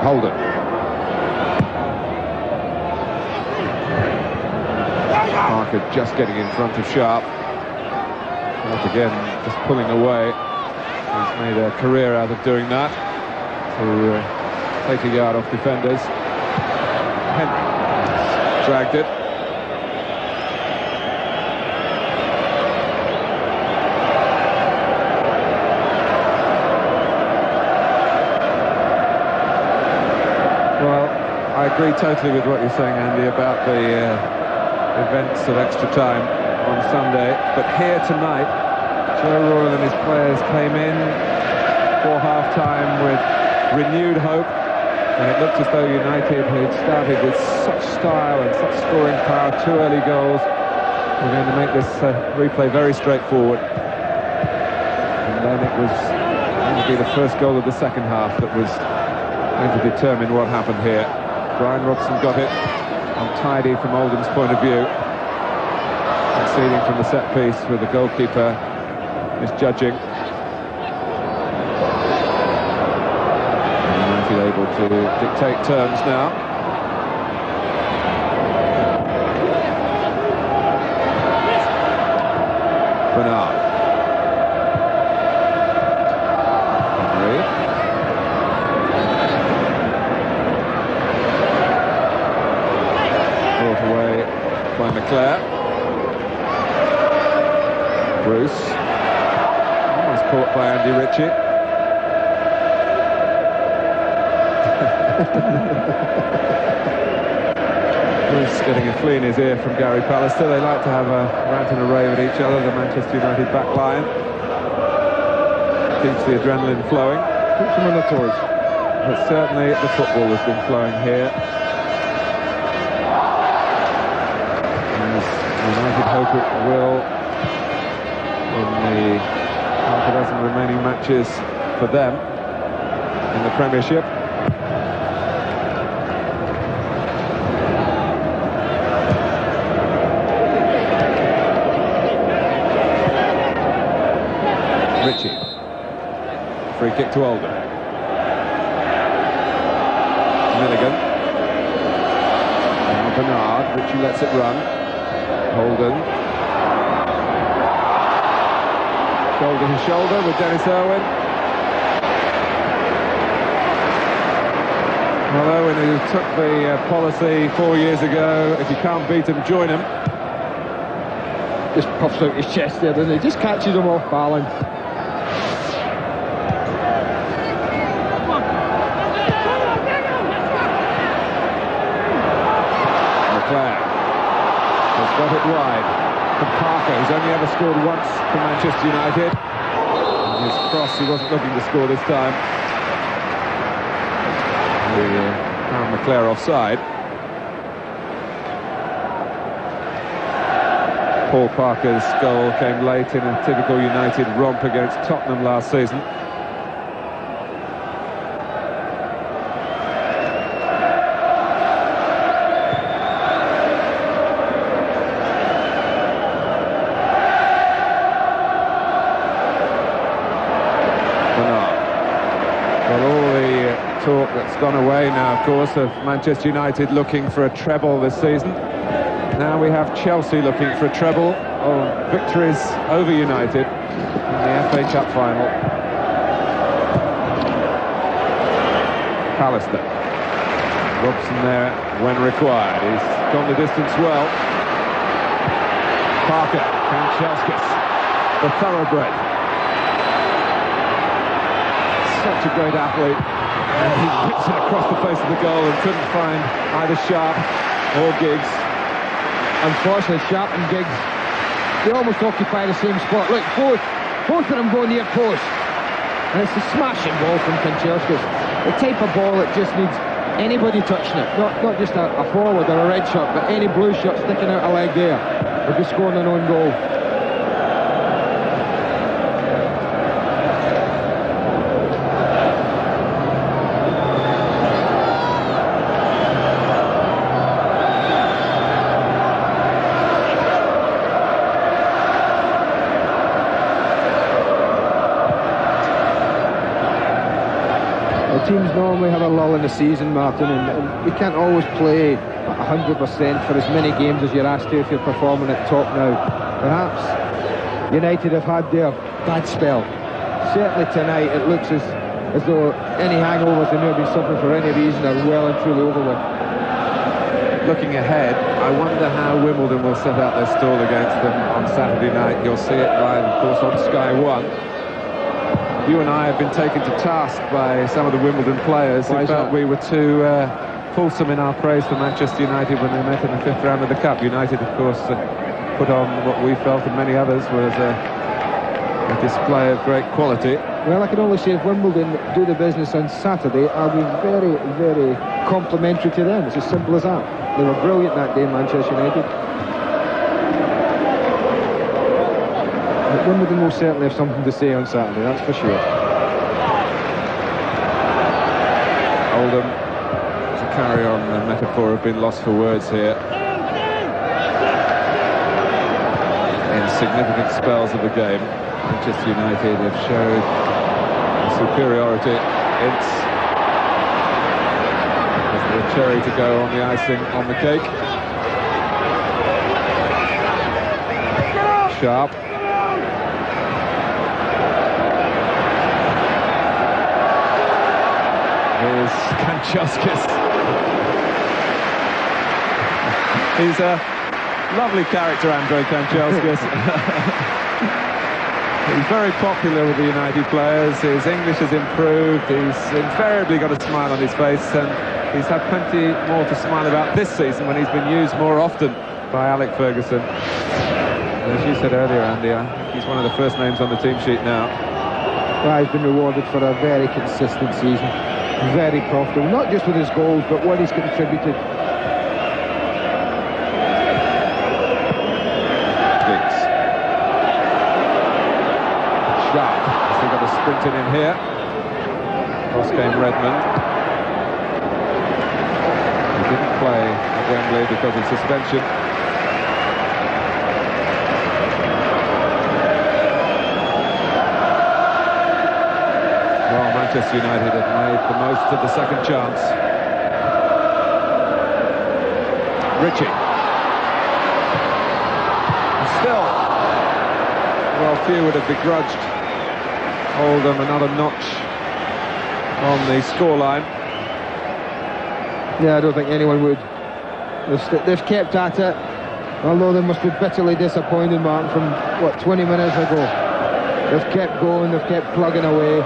Holden. Parker just getting in front of Sharp. Once again, just pulling away. He's made a career out of doing that, to take a yard off defenders. Henry dragged it. I agree totally with what you're saying, Andy, about the events of extra time on Sunday. But here tonight, Joe Royle and his players came in for half-time with renewed hope, and it looked as though United, who'd started with such style and such scoring power, 2 early goals, were going to make this replay very straightforward. And then it was going to be the first goal of the second half that was going to determine what happened here. Brian Robson got it untidy from Oldham's point of view, conceding from the set piece with the goalkeeper misjudging. United able to dictate terms now. by McClare. Bruce. Almost caught by Andy Ritchie. Bruce getting a flea in his ear from Gary Pallister. They like to have a rant and a rave at each other, the Manchester United back line. Keeps the adrenaline flowing. Keeps them on their toes. But certainly the football has been flowing here. As United hope it will in the half a dozen remaining matches for them in the Premiership. Ritchie. Free kick to Oldham. Milligan. Now Bernard. Ritchie lets it run. Holden. Shoulder to shoulder with Dennis Irwin. Well, Irwin, who took the policy 4 years ago, if you can't beat him, join him. Just puffs out his chest there, doesn't he? Just catches him off balance. Has got it wide from Parker, who's only ever scored once for Manchester United. And his cross, he wasn't looking to score this time. Found McClare offside. Paul Parker's goal came late in a typical United romp against Tottenham last season. Talk that's gone away now, of course, of Manchester United looking for a treble this season. Now we have Chelsea looking for a treble of victories over United in the FA Cup final. Pallister. Robson there when required. He's gone the distance well. Parker, Kanchelskis, the thoroughbred. Such a great athlete. And he whips it across the face of the goal and couldn't find either Sharp or Giggs. Unfortunately, Sharp and Giggs, they almost occupy the same spot. Look, both of them go near post. And it's a smashing ball from Kanchelskis. The type of ball that just needs anybody touching it. Not just a forward or a red shirt, but any blue shirt sticking out a leg there would be scoring an own goal. Teams normally have a lull in the season, Martin, and you can't always play at 100% for as many games as you're asked to if you're performing at top now. Perhaps United have had their bad spell. Certainly tonight it looks as though any hangovers they may have been suffering for any reason are well and truly over with. Looking ahead, I wonder how Wimbledon will set out their stall against them on Saturday night. You'll see it live, of course, on Sky 1. You and I have been taken to task by some of the Wimbledon players who felt we were too fulsome in our praise for Manchester United when they met in the 5th round of the Cup. United, of course, put on what we felt and many others was a display of great quality. Well, I can only say if Wimbledon do the business on Saturday, I'll be very, very complimentary to them. It's as simple as that. They were brilliant that day, Manchester United. But Wimbledon will certainly have something to say on Saturday, that's for sure. Oldham, to carry on the metaphor, have been lost for words here. In significant spells of the game, Manchester United have showed superiority. It's the cherry to go on the icing on the cake. Sharp. Here's Kanchelskis. Lovely character, Andrei Kanchelskis. He's very popular with the United players. His English has improved. He's invariably got a smile on his face, and he's had plenty more to smile about this season when he's been used more often by Alex Ferguson. And as you said earlier, Andy, I think he's one of the first names on the team sheet now. Well, he's been rewarded for a very consistent season. Very profitable, not just with his goals, but what he's contributed. Sharp, so got a sprinting in here. Cross came Redmond. He didn't play at Wembley because of suspension. Well, Manchester United have made the most of the second chance. Ritchie. And still, well, few would have begrudged Oldham another notch on the scoreline. Yeah, I don't think anyone would. They've kept at it, although they must be bitterly disappointed, Martin, from, what, 20 minutes ago. They've kept going, they've kept plugging away.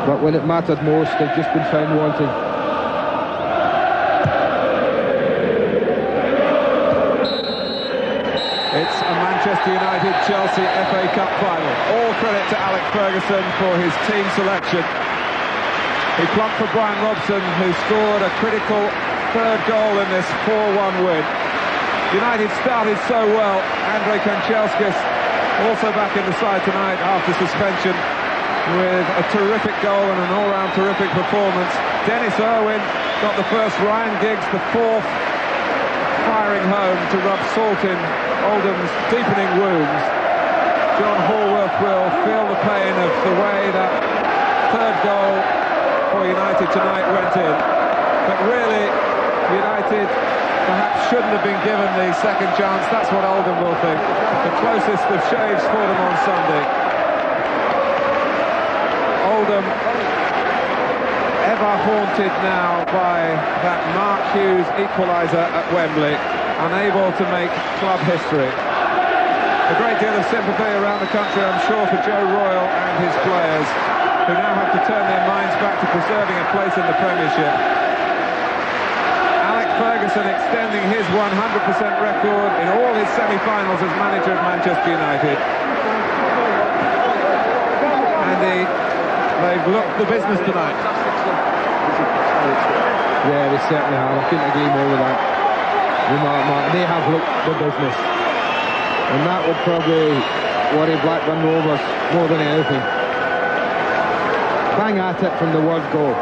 But when it mattered most, they've just been found wanting. It's a Manchester United-Chelsea FA Cup final. All credit to Alex Ferguson for his team selection. He plumped for Brian Robson, who scored a critical third goal in this 4-1 win. United started so well. Andrei Kanchelskis also back in the side tonight after suspension with a terrific goal and an all-round terrific performance. Dennis Irwin got the first, Ryan Giggs the fourth, firing home to rub salt in Oldham's deepening wounds. John Hallworth will feel the pain of the way that third goal for United tonight went in. But really, United perhaps shouldn't have been given the second chance. That's what Oldham will think. The closest of shaves for them on Sunday. Oldham, ever haunted now by that Mark Hughes equaliser at Wembley, unable to make club history. A great deal of sympathy around the country, I'm sure, for Joe Royle and his players, who now have to turn their minds back to preserving a place in the Premiership. Alex Ferguson extending his 100% record in all his semi-finals as manager of Manchester United. Andy, they've looked the business tonight. Yeah, they certainly have. I couldn't agree more with that remark, Mark. They have looked the business. And that would probably worry Blackburn Rovers more than anything. Bang at it from the word go.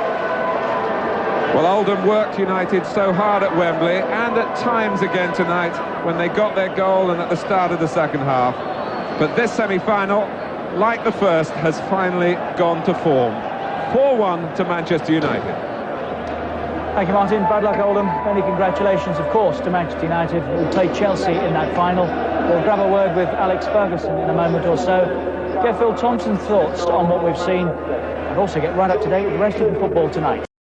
Well, Oldham worked United so hard at Wembley and at times again tonight when they got their goal and at the start of the second half. But this semi-final, like the first, has finally gone to form. 4-1 to Manchester United. Thank you, Martin. Bad luck, Oldham. Many congratulations, of course, to Manchester United, who will play Chelsea in that final. We'll grab a word with Alex Ferguson in a moment or so. Get Phil Thompson's thoughts on what we've seen, and also get right up to date with the rest of the football tonight.